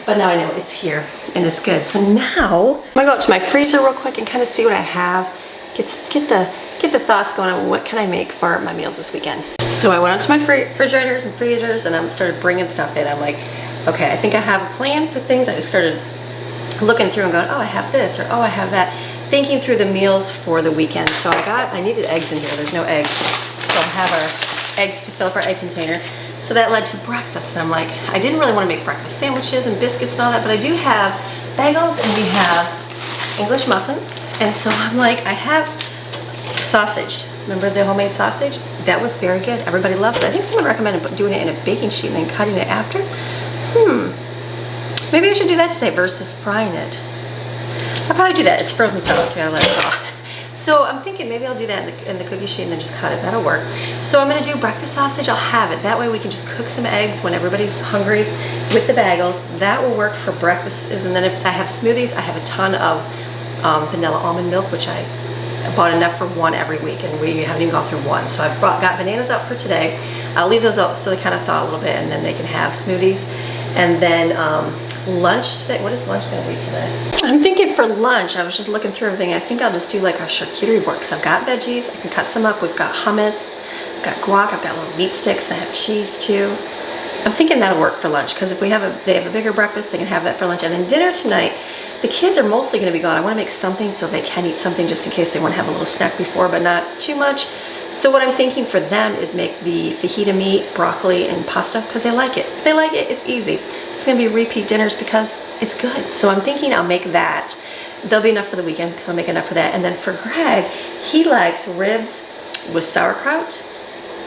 But now I know it's here and it's good. So now I'm gonna go up to my freezer real quick and kind of see what I have. Get the thoughts going on what can I make for my meals this weekend. So I went onto my refrigerators and freezers and I started bringing stuff in. I'm like, okay, I think I have a plan for things. I just started looking through and going, oh, I have this, or oh, I have that. Thinking through the meals for the weekend. So I needed eggs in here. There's no eggs. So I have our eggs to fill up our egg container. So that led to breakfast. And I'm like, I didn't really want to make breakfast sandwiches and biscuits and all that, but I do have bagels and we have English muffins. And so I'm like, I have sausage. Remember the homemade sausage? That was very good. Everybody loves it. I think someone recommended doing it in a baking sheet and then cutting it after. Maybe I should do that today versus frying it. I'll probably do that. It's frozen salad, so I gotta let it thaw. So I'm thinking maybe I'll do that in the cookie sheet and then just cut it. That'll work. So I'm gonna do breakfast sausage. I'll have it. That way we can just cook some eggs when everybody's hungry with the bagels. That will work for breakfast. And then if I have smoothies, I have a ton of vanilla almond milk, which I bought enough for one every week, and we haven't even gone through one. So I've got bananas out for today. I'll leave those out so they kind of thaw a little bit, and then they can have smoothies. And then lunch today. What is lunch gonna be today? I'm thinking for lunch, I was just looking through everything. I think I'll just do like our charcuterie board because I've got veggies. I can cut some up. We've got hummus, I've got guac, I've got little meat sticks, and I have cheese too. I'm thinking that'll work for lunch because if they have a bigger breakfast, they can have that for lunch. And then dinner tonight, the kids are mostly going to be gone. I want to make something so they can eat something just in case they want to have a little snack before, but not too much. So what I'm thinking for them is make the fajita meat, broccoli, and pasta because they like it. If they like it, it's easy. It's going to be repeat dinners because it's good. So I'm thinking I'll make that. There'll be enough for the weekend because I'll make enough for that. And then for Greg, he likes ribs with sauerkraut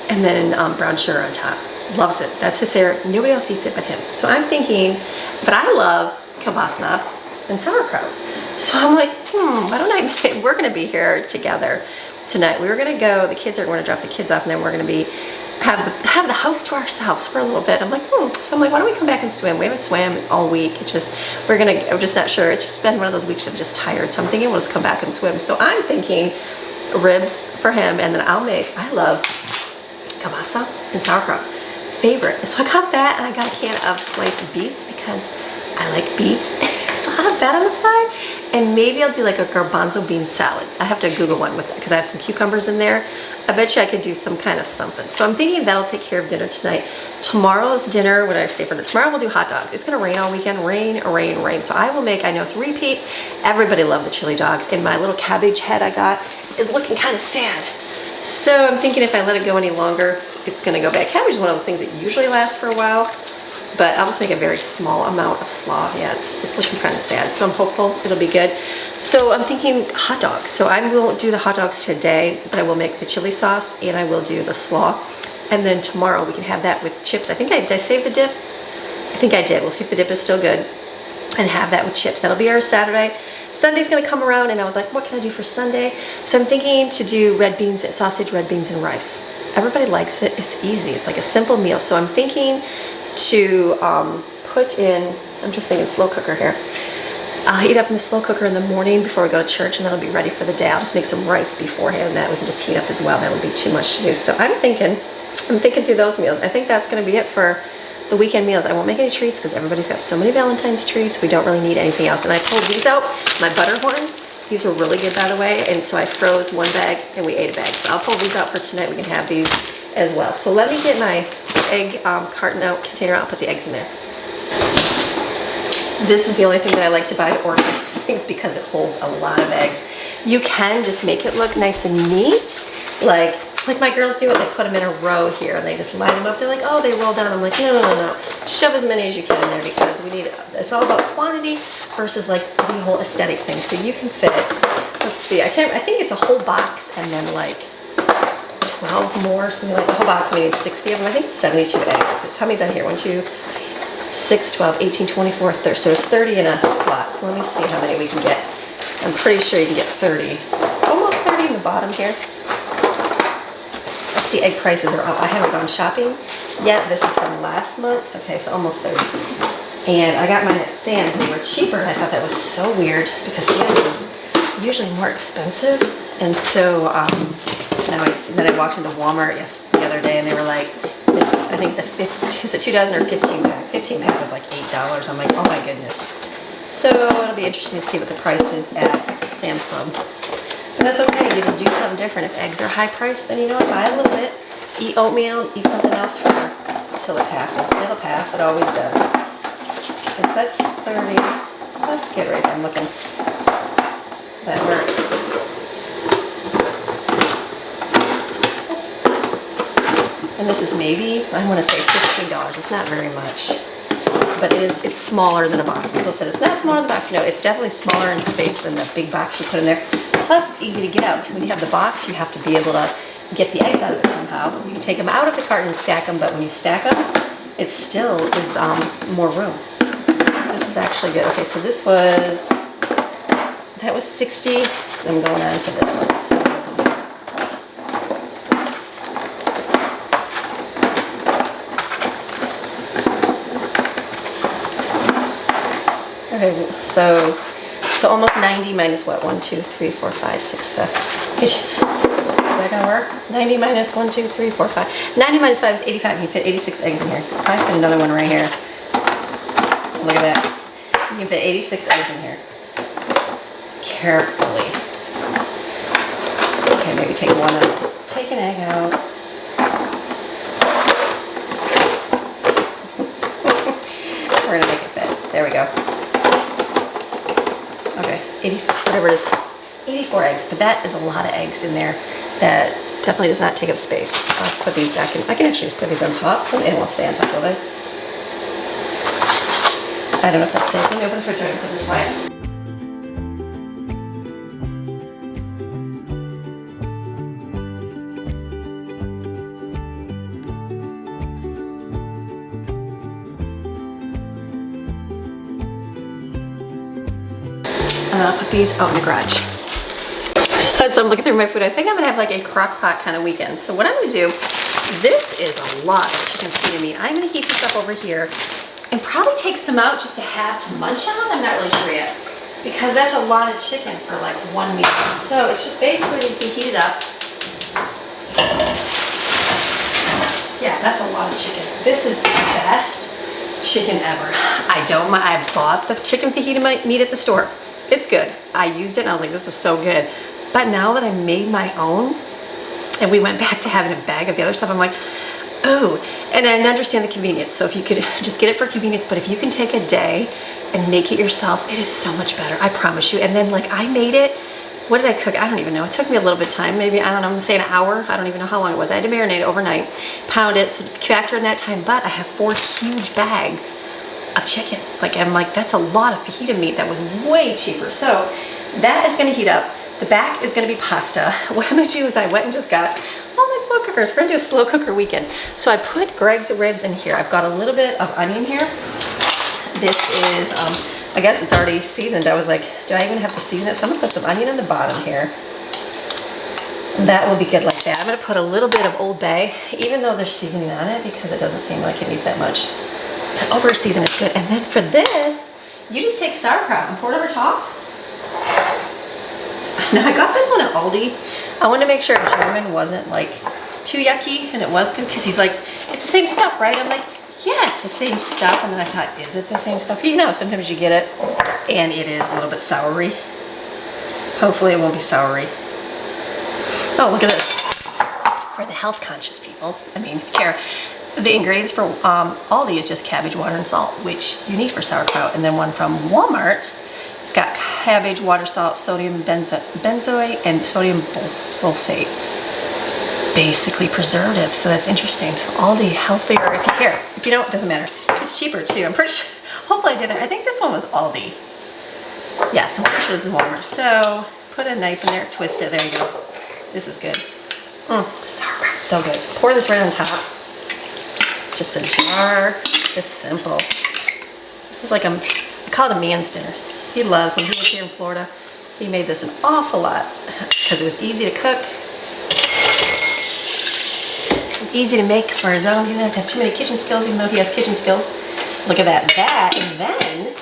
and then brown sugar on top. Loves it. That's his favorite. Nobody else eats it but him. So I'm thinking, but I love kielbasa and sauerkraut. So I'm like, why don't I make it? We're going to be here together tonight. We were going to go, the kids are going to drop the kids off, and then we're going to have the house to ourselves for a little bit. I'm like, So I'm like, why don't we come back and swim? We haven't swam all week. We're just not sure. It's just been one of those weeks I'm just tired. So I'm thinking we'll just come back and swim. So I'm thinking ribs for him, and then I love kielbasa and sauerkraut. Favorite. So I got that, and I got a can of sliced beets because I like beets. So I have that on the side, and maybe I'll do like a garbanzo bean salad. I have to Google one with it because I have some cucumbers in there. I bet you I could do some kind of something. So I'm thinking that'll take care of dinner tonight. Tomorrow's dinner, what did I say for dinner? Tomorrow we'll do hot dogs. It's gonna rain all weekend, rain. So I will make, I know it's a repeat. Everybody loved the chili dogs, and my little cabbage head I got is looking kind of sad. So I'm thinking if I let it go any longer, it's gonna go bad. Cabbage is one of those things that usually lasts for a while, but I'll just make a very small amount of slaw. Yeah, it's looking kind of sad. So I'm hopeful it'll be good. So I'm thinking hot dogs. So I won't do the hot dogs today, but I will make the chili sauce and I will do the slaw. And then tomorrow we can have that with chips. Did I save the dip? I think I did. We'll see if the dip is still good. And have that with chips. That'll be our Saturday. Sunday's gonna come around, and I was like, what can I do for Sunday? So I'm thinking to do sausage, red beans, and rice. Everybody likes it. It's easy. It's like a simple meal. So I'm thinking to put in, I'm just thinking slow cooker here. I'll heat up in the slow cooker in the morning before we go to church, and that'll be ready for the day. I'll just make some rice beforehand. That we can just heat up as well. That would be too much to do. So I'm thinking through those meals. I think that's gonna be it for the weekend meals. I won't make any treats because everybody's got so many Valentine's treats. We don't really need anything else. And I pulled these out, my butter horns. These are really good, by the way. And so I froze one bag and we ate a bag. So I'll pull these out for tonight. We can have these as well. So let me get my egg container out, put the eggs in there. This is the only thing that I like to buy to organize things because it holds a lot of eggs. You can just make it look nice and neat. Like my girls do it, they put them in a row here and they just line them up. They're like, oh, they roll down. I'm like, no. Shove as many as you can in there because it's all about quantity versus like the whole aesthetic thing. So you can fit, let's see, I think it's a whole box and then like 12 more, something like the whole box, maybe 60 of them. I think it's 72 eggs. If it's how many's on here? 1, 2, 6, 12, 18, 24, 30. So there's 30 in a slot. So let me see how many we can get. I'm pretty sure you can get 30. Almost 30 in the bottom here. I see egg prices are up. I haven't gone shopping yet. This is from last month. Okay, so almost 30. And I got mine at Sam's. They were cheaper, and I thought that was so weird because Sam's is usually more expensive. And so then I walked into Walmart the other day, and they were like, I think is it 2 dozen or 15 pack? 15 pack was like $8. I'm like, oh my goodness. So it'll be interesting to see what the price is at Sam's Club. But that's okay, you just do something different. If eggs are high priced, then you know what, buy a little bit, eat oatmeal, eat something else until it passes. It'll pass, it always does. Okay, so that's 30, so that's good right there, I'm looking. That works. And this is maybe, I want to say $15. It's not very much, but it's smaller than a box. People said it's not smaller than a box. No, it's definitely smaller in space than the big box you put in there. Plus, it's easy to get out because when you have the box, you have to be able to get the eggs out of it somehow. You can take them out of the carton and stack them, but when you stack them, it still is more room. So this is actually good. Okay, so this was That was 60. I'm going on to this one. Okay, so almost 90 minus what? 1, 2, 3, 4, 5, 6, 7. Is that gonna work? 90 minus 1, 2, 3, 4, 5. 90 minus 5 is 85. You can fit 86 eggs in here. Probably fit another one right here. Look at that. You can fit 86 eggs in here. Carefully. Okay, maybe take one out. Take an egg out. We're gonna make it fit. There we go. Okay, 80, whatever it is, 84 eggs, but that is a lot of eggs in there. That definitely does not take up space. So I'll put these back in. I can actually just put these on top. It won't stay on top, will they? I don't know if that's safe. Let me open the refrigerator and put it this way. And I'll put these out in the garage. So I'm looking through my food. I think I'm gonna have like a crock pot kind of weekend. So what I'm gonna do, this is a lot of chicken fajita meat. I'm gonna heat this up over here and probably take some out just to have to munch on. I'm not really sure yet, because that's a lot of chicken for like one meal. So it's just basically needs to be heated up. Yeah, that's a lot of chicken. This is the best chicken ever. I bought the chicken fajita meat at the store. It's good. I used it and I was like, this is so good. But now that I made my own and we went back to having a bag of the other stuff, I'm like, oh, and I understand the convenience. So if you could just get it for convenience, but if you can take a day and make it yourself, it is so much better. I promise you. And then like I made it, what did I cook? I don't even know. It took me a little bit of time. Maybe, I don't know, I'm gonna say an hour. I don't even know how long it was. I had to marinate it overnight, pound it, so factor in that time, but I have 4 huge bags of chicken. Like I'm like, that's a lot of fajita meat that was way cheaper. So that is gonna heat up. The back is gonna be pasta. What I'm gonna do is I went and just got all my slow cookers. We're gonna do a slow cooker weekend. So I put Greg's ribs in here. I've got a little bit of onion here. This is, I guess it's already seasoned. I was like, do I even have to season it? So I'm gonna put some onion on the bottom here. That will be good like that. I'm gonna put a little bit of Old Bay, even though there's seasoning on it, because it doesn't seem like it needs that much. But over season is good. And then for this, you just take sauerkraut and pour it over top. Now I got this one at Aldi. I wanted to make sure German wasn't like too yucky, and it was good because he's like, it's the same stuff, right? I'm like, yeah, it's the same stuff. And then I thought, is it the same stuff? You know, sometimes you get it and it is a little bit soury. Hopefully it won't be soury. Oh, look at this. For the health conscious people, I mean, care. The ingredients for Aldi is just cabbage, water, and salt, which you need for sauerkraut. And then one from Walmart, it's got cabbage, water, salt, sodium benzoate, and sodium sulfate. Basically preservatives, so that's interesting. Aldi, healthier, if you care. If you don't, it doesn't matter. It's cheaper too, I'm pretty sure. Hopefully I did that. I think this one was Aldi. Yes, I'm pretty sure this is Walmart. So put a knife in there, twist it, there you go. This is good. Sauerkraut, so good. Pour this right on top. Just a jar, just simple. This is like I call it a man's dinner. He loves, when he was here in Florida, he made this an awful lot because it was easy to cook, easy to make for his own. He didn't have to have too many kitchen skills, even though he has kitchen skills. Look at that, and then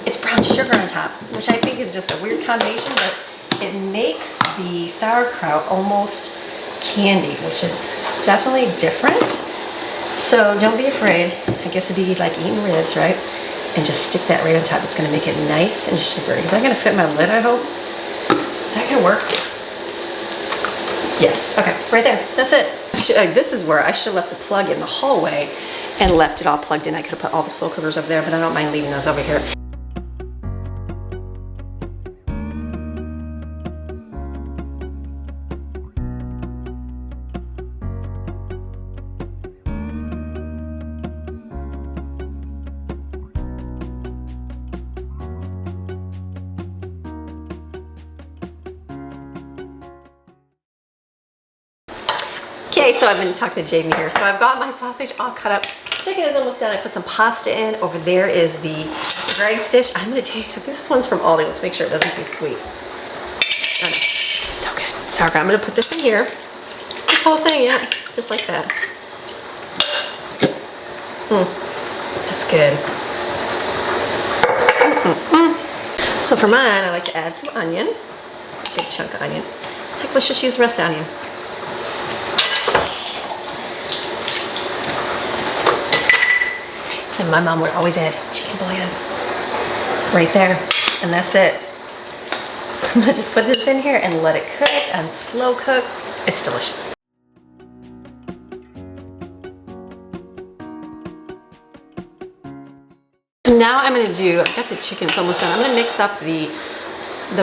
it's brown sugar on top, which I think is just a weird combination, but it makes the sauerkraut almost candy, which is definitely different. So don't be afraid. I guess it'd be like eating ribs, right? And just stick that right on top. It's gonna make it nice and sugary. Is that gonna fit my lid, I hope? Is that gonna work? Yes, okay, right there, that's it. This is where I should have left the plug in the hallway and left it all plugged in. I could have put all the slow cookers over there, but I don't mind leaving those over here. Okay, so I've been talking to Jamie here. So I've got my sausage all cut up. Chicken is almost done. I put some pasta in. Over there is the Greg's dish, I'm gonna take, this one's from Aldi. Let's make sure it doesn't taste sweet. Oh, no. So good. Sauerkraut. I'm gonna put this in here. This whole thing, yeah, just like that. That's good. So for mine, I like to add some onion. Big chunk of onion. Like, let's just use the rest of the onion. And my mom would always add chicken bouillon right there, and that's it. I'm gonna just put this in here and let it cook and slow cook. It's delicious. Now I'm gonna do, I've got the chicken, it's almost done. I'm gonna mix up the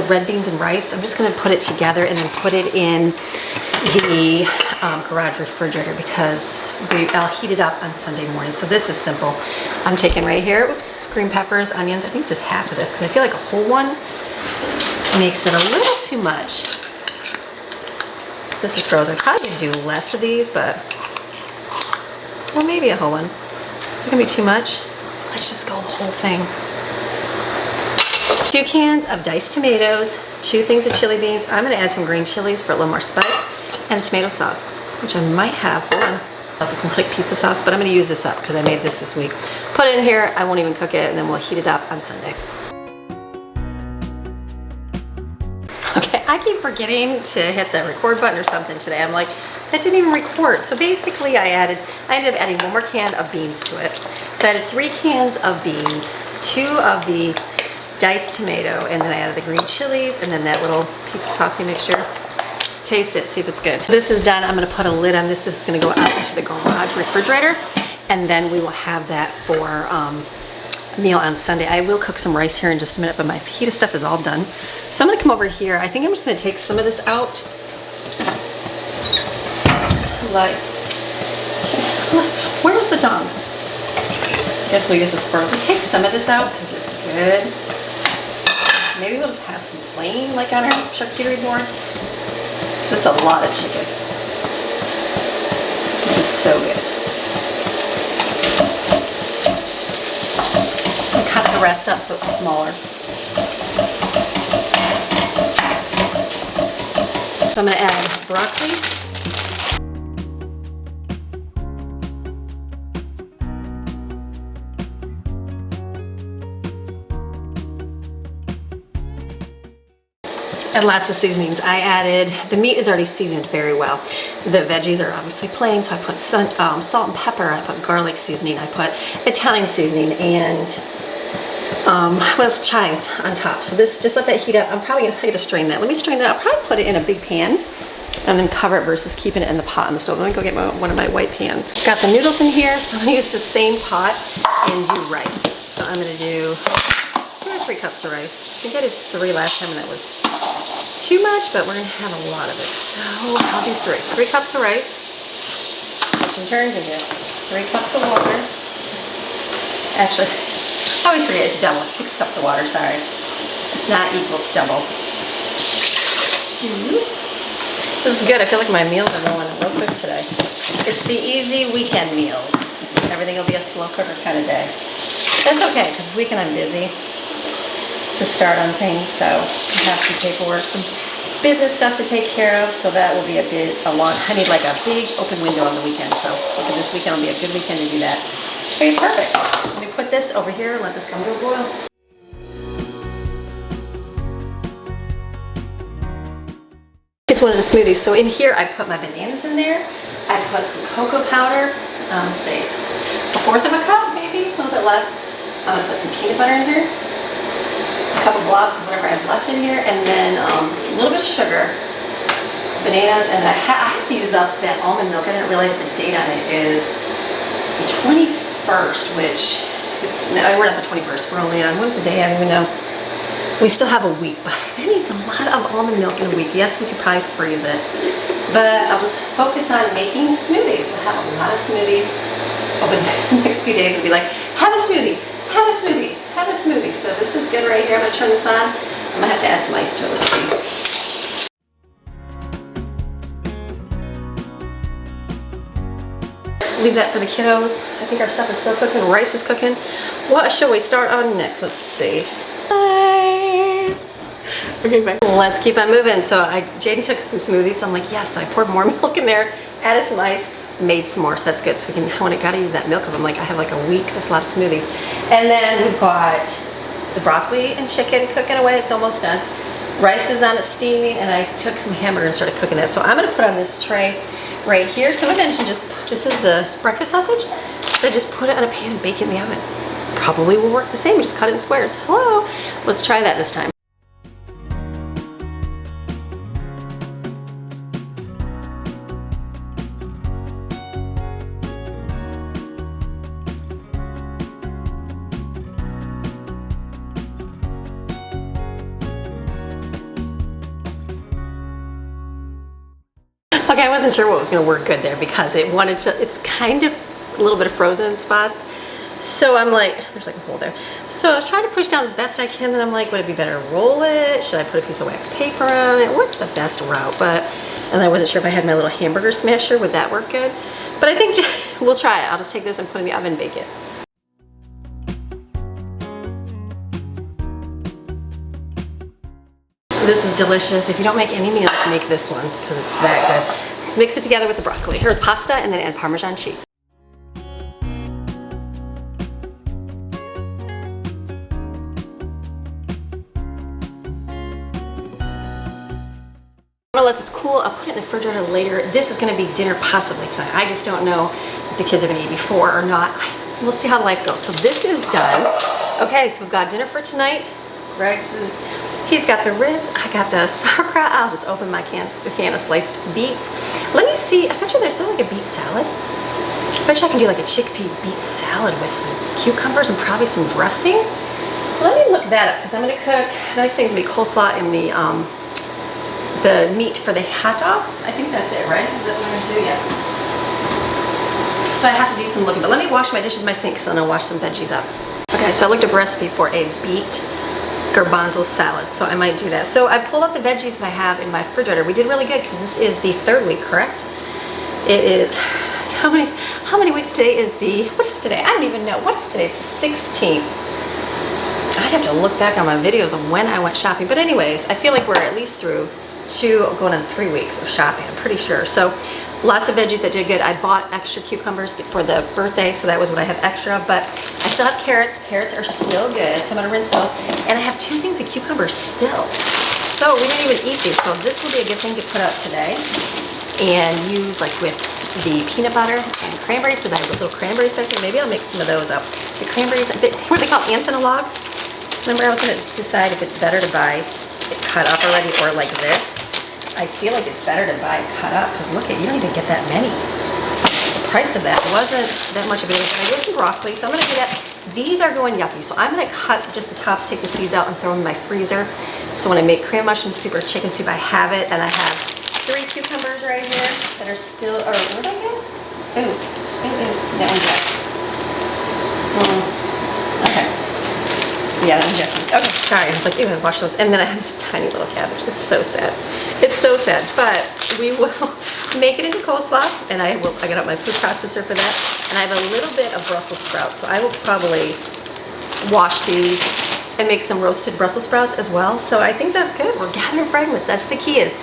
red beans and rice. I'm just gonna put it together and then put it in the garage refrigerator because I'll heat it up on Sunday morning. So this is simple. I'm taking right here, oops, green peppers, onions. I think just half of this because I feel like a whole one makes it a little too much. This is frozen. Probably gonna do less of these, but, well, maybe a whole one. Is it gonna be too much? Let's just go the whole thing. 2 cans of diced tomatoes, 2 things of chili beans. I'm gonna add some green chilies for a little more spice, and tomato sauce, which I might have. Hold on. It's more like pizza sauce, but I'm gonna use this up because I made this week. Put it in here, I won't even cook it, and then we'll heat it up on Sunday. Okay, I keep forgetting to hit the record button or something today. I'm like, that didn't even record. So basically I ended up adding 1 more can of beans to it. So I added 3 cans of beans, 2 of the diced tomato, and then I added the green chilies, and then that little pizza saucy mixture. Taste it, see if it's good. This is done. I'm gonna put a lid on this. This is gonna go out into the garage refrigerator, and then we will have that for a meal on Sunday. I will cook some rice here in just a minute, but my fajita stuff is all done. So I'm gonna come over here. I think I'm just gonna take some of this out. Like, where's the tongs? I guess we'll use the spoon. Just take some of this out because it's good. Maybe we'll just have some plain like on our charcuterie board. That's a lot of chicken. This is so good. I cut the rest up so it's smaller. So I'm gonna add broccoli. And lots of seasonings. I added, the meat is already seasoned very well. The veggies are obviously plain, so I put salt and pepper, I put garlic seasoning, I put Italian seasoning, and what else? Chives on top. So this, just let that heat up. I'm probably gonna strain that. Let me strain that. I'll probably put it in a big pan and then cover it versus keeping it in the pot on the stove. Let me go get one of my white pans. Got the noodles in here, so I'm gonna use the same pot and do rice. So I'm gonna do 2 or 3 cups of rice. I think I did 3 last time and that was too much, but we're gonna have a lot of it. So I'll do 3. 3 cups of rice. Switch and turns into 3 cups of water. Actually, I always forget it's double. 6 cups of water, sorry. It's not equal, it's double. This is good. I feel like my meals are going real quick today. It's the easy weekend meals. Everything will be a slow cooker kind of day. That's okay, because this weekend I'm busy to start on things, so I have some paperwork, some business stuff to take care of, so that will be a long, I need like a big open window on the weekend, so hopefully this weekend will be a good weekend to do that. Okay, perfect. Let me put this over here and let this come to a boil. It's one of the smoothies. So in here I put my bananas in there, I put some cocoa powder, say 1/4 of a cup maybe, a little bit less. I'm gonna put some peanut butter in here, a couple blobs of whatever I've left in here, and then a little bit of sugar, bananas, and I have to use up that almond milk. I didn't realize the date on it is the 21st, which we're not the 21st, we're only on, what's the day? I don't even know. We still have a week, but that needs a lot of almond milk in a week. Yes, we could probably freeze it, but I'll just focus on making smoothies. We'll have a lot of smoothies over the next few days. It'll be like, have a smoothie, have a smoothie, have a smoothie. So this is good right here. I'm gonna turn this on. I'm gonna have to add some ice to it. Let's see. leave that for the kiddos. I think our stuff is still cooking. Rice is cooking. What shall we start on next? Let's see. Hi. Okay, bye. Let's keep on moving. So Jaden took some smoothies. So I'm like, yes. So I poured more milk in there, added some ice, made some more. So that's good. So we can, when I gotta use that milk, I'm like, I have like a week. That's a lot of smoothies. And then we've got the broccoli and chicken cooking away. It's almost done. Rice is on it steaming, and I took some hamburger and started cooking that. So I'm gonna put on this tray right here. Some of it this is the breakfast sausage. So I just put it on a pan and bake it in the oven. Probably will work the same. We just cut it in squares. Hello. Let's try that this time. Okay, I wasn't sure what was gonna work good there because it's kind of a little bit of frozen in spots. So I'm like, there's like a hole there. So I was trying to push down as best I can, and I'm like, would it be better to roll it? Should I put a piece of wax paper on it? What's the best route? And I wasn't sure if I had my little hamburger smasher, would that work good? But I think we'll try it. I'll just take this and put it in the oven and bake it. This is delicious. If you don't make any meals, make this one because it's that good. Let's mix it together with the broccoli or pasta and then add Parmesan cheese. I'm gonna let this cool. I'll put it in the refrigerator later. This is gonna be dinner possibly tonight. I just don't know if the kids are gonna eat before or not. We'll see how life goes. So this is done. Okay, so we've got dinner for tonight. He's got the ribs, I got the sauerkraut. I'll just open my can of sliced beets. Let me see, I bet you there's something like a beet salad. I bet you I can do like a chickpea beet salad with some cucumbers and probably some dressing. Let me look that up because I'm gonna cook, the next thing is gonna be coleslaw and the meat for the hot dogs. I think that's it, right? Is that what we're gonna do? Yes. So I have to do some looking, but let me wash my dishes in my sink so then I'll wash some veggies up. Okay, so I looked up a recipe for a beet garbanzo salad, so I might do that. So I pulled up the veggies that I have in my refrigerator. We did really good because this is the 3rd week, correct? It is, how many weeks today is what is today? I don't even know. What is today? It's the 16th. I'd have to look back on my videos of when I went shopping. But anyways, I feel like we're at least through 2, going on 3 weeks of shopping, I'm pretty sure. So lots of veggies that did good. I bought extra cucumbers for the birthday, so that was what I have extra, but I still have carrots. Carrots are still good, so I'm gonna rinse those. And I have 2 things of cucumbers still. So we didn't even eat these, so this will be a good thing to put out today and use like with the peanut butter and cranberries, because I have those little cranberries back there. Maybe I'll mix some of those up. The cranberries, what they call ants in a log. Remember I was gonna decide if it's better to buy it cut up already or like this. I feel like it's better to buy it cut up because look at, you don't even get that many. The price of that wasn't that much of a difference. I do some broccoli, so I'm gonna do that. These are going yucky, so I'm gonna cut just the tops, take the seeds out and throw them in my freezer. So when I make cream mushroom soup or chicken soup, I have it, and I have 3 cucumbers right here that are still, or where'd I go? Ooh, that one's up. Okay. Yeah, that one's yucky. Okay, sorry, I was like, ew, I wash those. And then I have this tiny little cabbage. It's so sad. It's so sad, but we will make it into coleslaw, and I got out my food processor for that, and I have a little bit of Brussels sprouts, so I will probably wash these and make some roasted Brussels sprouts as well. So I think that's good. We're gathering fragments. That's the key, is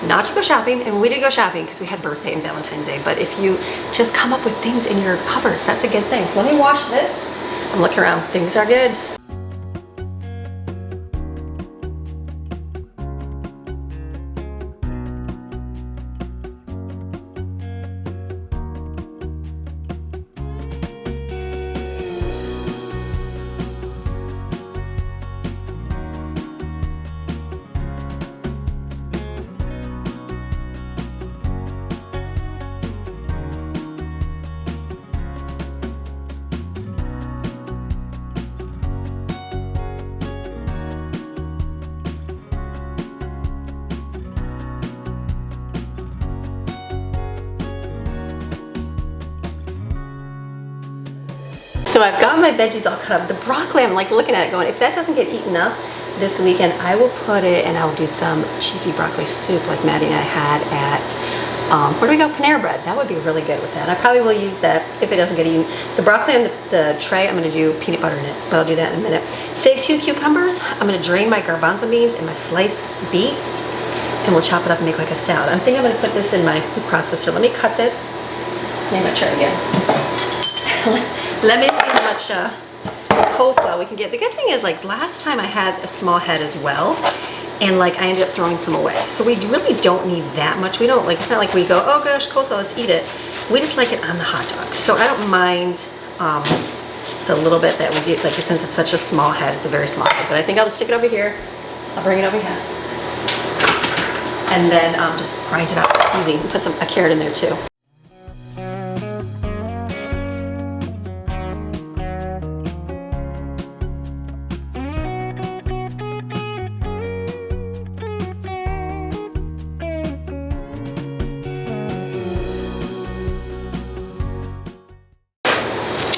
not to go shopping, and we did go shopping because we had birthday and Valentine's Day, but if you just come up with things in your cupboards, that's a good thing. So let me wash this. I'm looking around. Things are good. So I've got my veggies all cut up. The broccoli, I'm like looking at it going, if that doesn't get eaten up this weekend, I will put it and I'll do some cheesy broccoli soup like Maddie and I had at where do we go? Panera bread. That would be really good with that. I probably will use that if it doesn't get eaten. The broccoli on the tray, I'm gonna do peanut butter in it, but I'll do that in a minute. Save 2 cucumbers. I'm gonna drain my garbanzo beans and my sliced beets, and we'll chop it up and make like a salad. I'm thinking I'm gonna put this in my food processor. Let me cut this. Let me try it again. Let me see how much coleslaw we can get. The good thing is, like, last time I had a small head as well, and like I ended up throwing some away. So we really don't need that much. We don't, like, it's not like we go, oh gosh, coleslaw, let's eat it. We just like it on the hot dog. So I don't mind the little bit that we do, like, since it's such a small head, it's a very small head. But I think I'll just stick it over here. I'll bring it over here. And then just grind it up easy. Put a carrot in there too.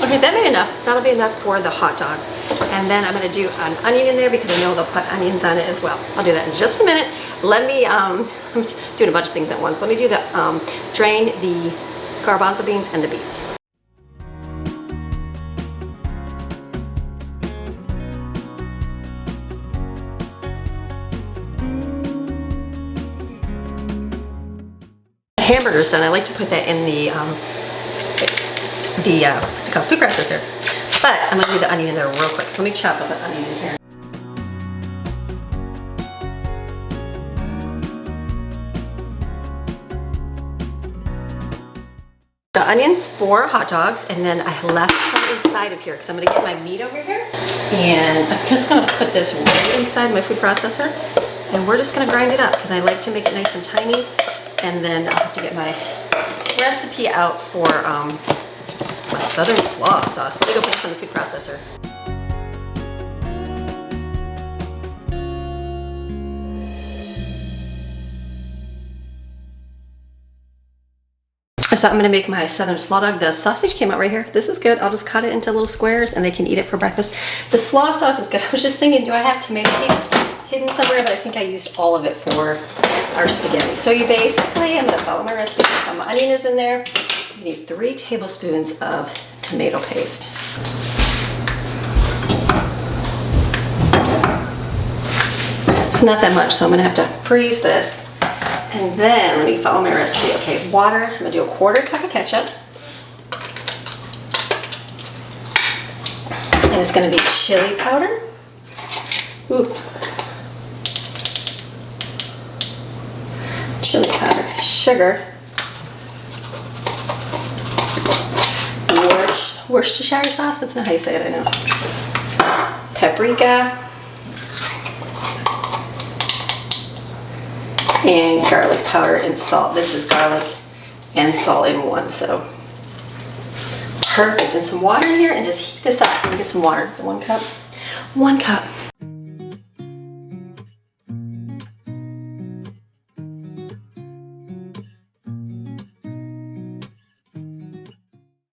Okay, that made enough. That'll be enough for the hot dog. And then I'm gonna do an onion in there because I know they'll put onions on it as well. I'll do that in just a minute. Let me, I'm doing a bunch of things at once. Let me do the, drain the garbanzo beans and the beets. Hamburger's done. I like to put that in the what's it called, food processor. But I'm gonna do the onion in there real quick. So let me chop up the onion in here. The onions for hot dogs, and then I left some inside of here because I'm gonna get my meat over here. And I'm just gonna put this right inside my food processor, and we're just gonna grind it up because I like to make it nice and tiny. And then I'll have to get my recipe out for my southern slaw sauce. Let me go put this on the food processor. So I'm gonna make my southern slaw dog. The sausage came out right here. This is good. I'll just cut it into little squares and they can eat it for breakfast. The slaw sauce is good. I was just thinking, do I have tomato paste hidden somewhere? But I think I used all of it for our spaghetti. So you basically, I'm gonna follow my recipe. Some onion is in there. You need 3 tablespoons of tomato paste. It's not that much, so I'm gonna have to freeze this. And then let me follow my recipe. Okay, water. I'm gonna do a 1/4 cup of ketchup. And it's gonna be chili powder. Ooh. Chili powder, sugar, Worcestershire sauce, that's not how you say it, I know. Paprika, and garlic powder and salt. This is garlic and salt in one, so perfect. And some water in here, and just heat this up. Let me get some water. So 1 cup. 1 cup.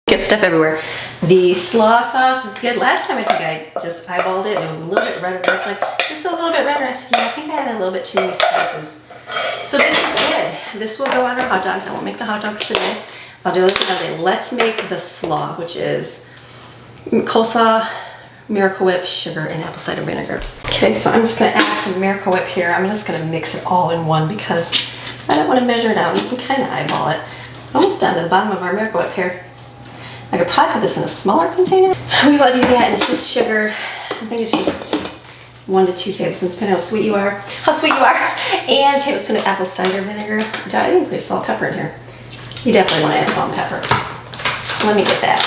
Get stuff everywhere. The slaw sauce is good. Last time I think I just eyeballed it. It was a little bit redder. It's like, just a little bit redder. I said, yeah, I think I had a little bit too many spices. So this is good. This will go on our hot dogs. I won't make the hot dogs today. I'll do this another day. Let's make the slaw, which is coleslaw, Miracle Whip, sugar, and apple cider vinegar. Okay, so I'm just gonna add some Miracle Whip here. I'm just gonna mix it all in one because I don't want to measure it out. You can kind of eyeball it. Almost down to the bottom of our Miracle Whip here. I could probably put this in a smaller container. We will do that, and it's just sugar. I think it's just 1 to 2 tablespoons, depending on how sweet you are. And a tablespoon of apple cider vinegar. I didn't put salt and pepper in here. You definitely want to add salt and pepper. Let me get that.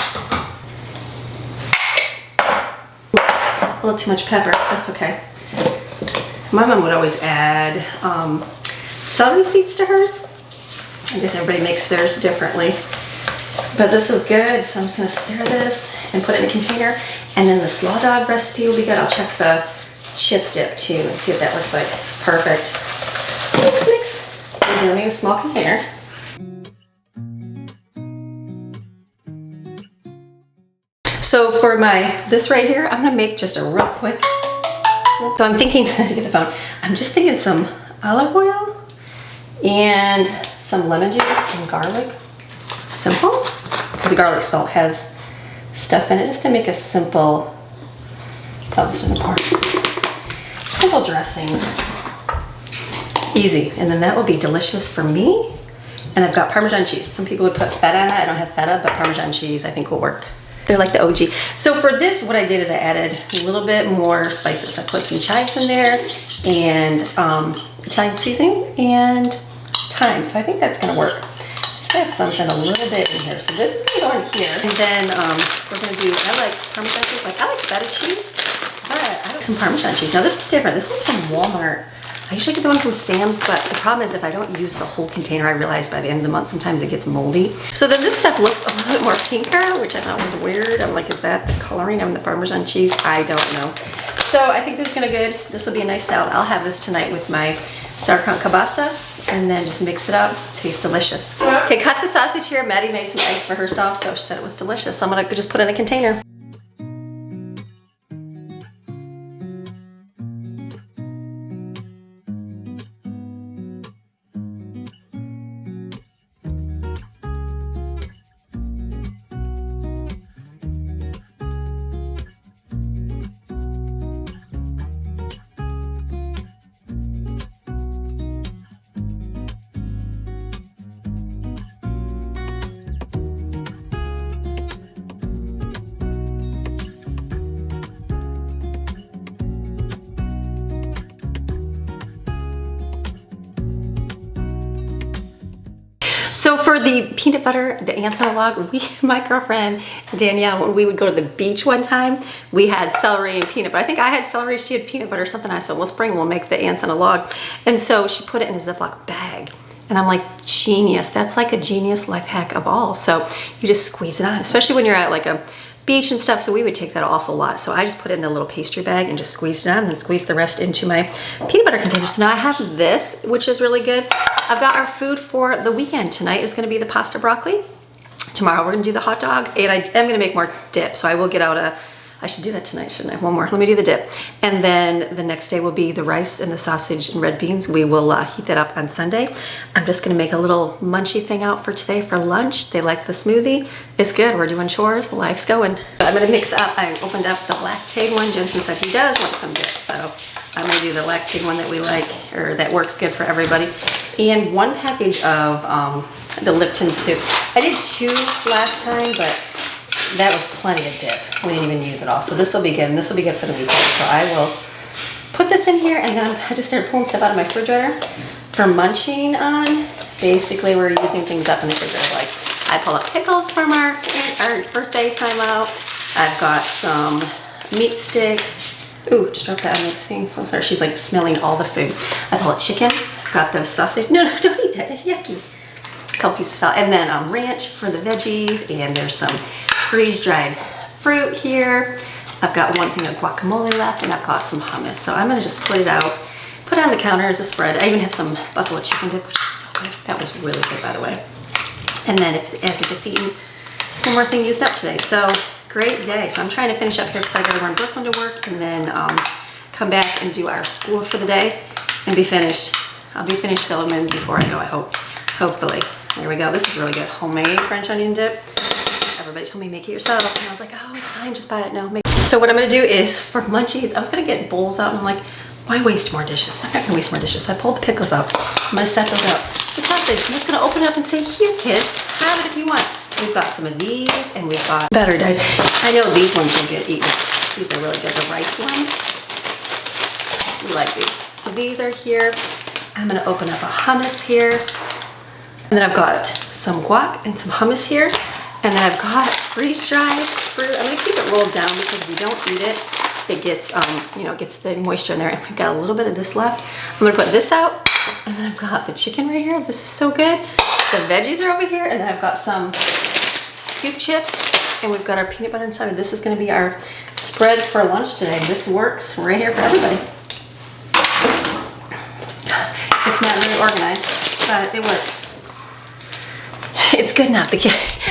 A little too much pepper, that's okay. My mom would always add celery seeds to hers. I guess everybody makes theirs differently. But this is good, so I'm just gonna stir this and put it in a container. And then the slaw dog recipe will be good. I'll check the chip dip too and see what that looks like. Perfect. Mix, mix. I'm gonna make a small container. So for this right here, I'm gonna make just a real quick. So I'm thinking, I had to get the phone. I'm just thinking some olive oil and some lemon juice, some garlic. Simple, because the garlic salt has stuff in it, just to make a simple, oh, this doesn't pour. Simple dressing. Easy, and then that will be delicious for me. And I've got Parmesan cheese. Some people would put feta in that. I don't have feta, but Parmesan cheese I think will work. They're like the OG. So for this, what I did is I added a little bit more spices. I put some chives in there and Italian seasoning and thyme. So I think that's gonna work. Just have something a little bit in here. So this is gonna go in here. And then we're gonna do, I like Parmesan cheese. Like, I like feta cheese, but I like some Parmesan cheese. Now this is different. This one's from Walmart. I usually get the one from Sam's, but the problem is if I don't use the whole container, I realize by the end of the month, sometimes it gets moldy. So then this stuff looks a little bit more pinker, which I thought was weird. I'm like, is that the coloring on the Parmesan cheese? I don't know. So I think this is gonna good. This will be a nice salad. I'll have this tonight with my sauerkraut kielbasa and then just mix it up. Tastes delicious. Okay, cut the sausage here. Maddie made some eggs for herself, so she said it was delicious. So I'm gonna just put it in a container. So for the peanut butter, the ants on a log, my girlfriend Danielle, when we would go to the beach one time, we had celery and peanut butter. I think I had celery, she had peanut butter or something. I said, let's bring, we'll make the ants on a log. And so she put it in a Ziploc bag. And I'm like, genius. That's like a genius life hack of all. So you just squeeze it on, especially when you're at like a beach and stuff. So we would take that off a lot. So I just put it in a little pastry bag and just squeezed it on and then squeezed the rest into my peanut butter container. So now I have this, which is really good. I've got our food for the weekend. Tonight is gonna be the pasta broccoli. Tomorrow we're gonna do the hot dogs, and I am gonna make more dip. So I will get out I should do that tonight, shouldn't I? One more, let me do the dip. And then the next day will be the rice and the sausage and red beans. We will heat that up on Sunday. I'm just gonna make a little munchy thing out for today for lunch. They like the smoothie. It's good, we're doing chores, life's going. I'm gonna mix up, I opened up the lactate one. Jensen said he does want some dip, so I'm gonna do the lactate one that we like, or that works good for everybody. And one package of the Lipton soup. I did 2 last time, but that was plenty of dip. We didn't even use it all. So this will be good, and this will be good for the weekend. So I will put this in here, and then I just started pulling stuff out of my refrigerator for munching on. Basically, we're using things up in the refrigerator. Like I pull up pickles from our birthday time out. I've got some meat sticks. Ooh, just dropped that on mixing. So sorry, she's like smelling all the food. I pull out chicken. Got the sausage. No, don't eat that. It's yucky. A couple pieces of and then ranch for the veggies, and there's some freeze-dried fruit here. I've got one thing of guacamole left, and I've got some hummus. So I'm gonna just put it out, put it on the counter as a spread. I even have some buffalo chicken dip, which is so good. That was really good, by the way. And then as it gets eaten, one more thing used up today. So great day. So I'm trying to finish up here because I gotta run Brooklyn to work, and then come back and do our school for the day and be finished. I'll be finished filming before I go, I hope. Hopefully. There we go. This is really good. Homemade French onion dip. Everybody told me make it yourself, and I was like, oh, it's fine, just buy it. No, make it. So what I'm gonna do is for munchies, I was gonna get bowls out, and I'm like, why waste more dishes? I'm not gonna waste more dishes. So I pulled the pickles out. I'm gonna set those out. The sausage, I'm just gonna open it up and say, here, kids, have it if you want. We've got some of these, and we've got better day. I know these ones will get eaten. These are really good, the rice ones. We like these. So these are here. I'm gonna open up a hummus here. And then I've got some guac and some hummus here. And then I've got freeze-dried fruit. I'm gonna keep it rolled down because if you don't eat it, it gets, you know, gets the moisture in there. And we've got a little bit of this left. I'm gonna put this out. And then I've got the chicken right here. This is so good. The veggies are over here. And then I've got some scoop chips. And we've got our peanut butter inside. This is gonna be our spread for lunch today. This works right here for everybody. It's not very organized, but it works. it's good enough.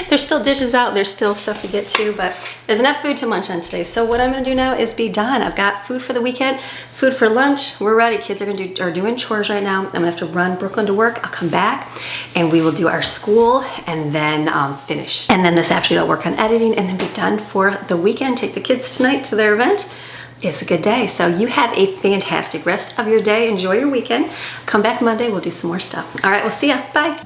There's still dishes out, there's still stuff to get to, but there's enough food to munch on today. So what I'm gonna do now is be done. I've got food for the weekend, food for lunch. We're ready. Kids are doing chores right now. I'm gonna have to run Brooklyn to work. I'll come back and we will do our school and then finish. And then this afternoon I'll work on editing and then be done for the weekend. Take the kids tonight to their event. It's a good day. So you have a fantastic rest of your day. Enjoy your weekend. Come back Monday, we'll do some more stuff. All right, we'll see ya. Bye.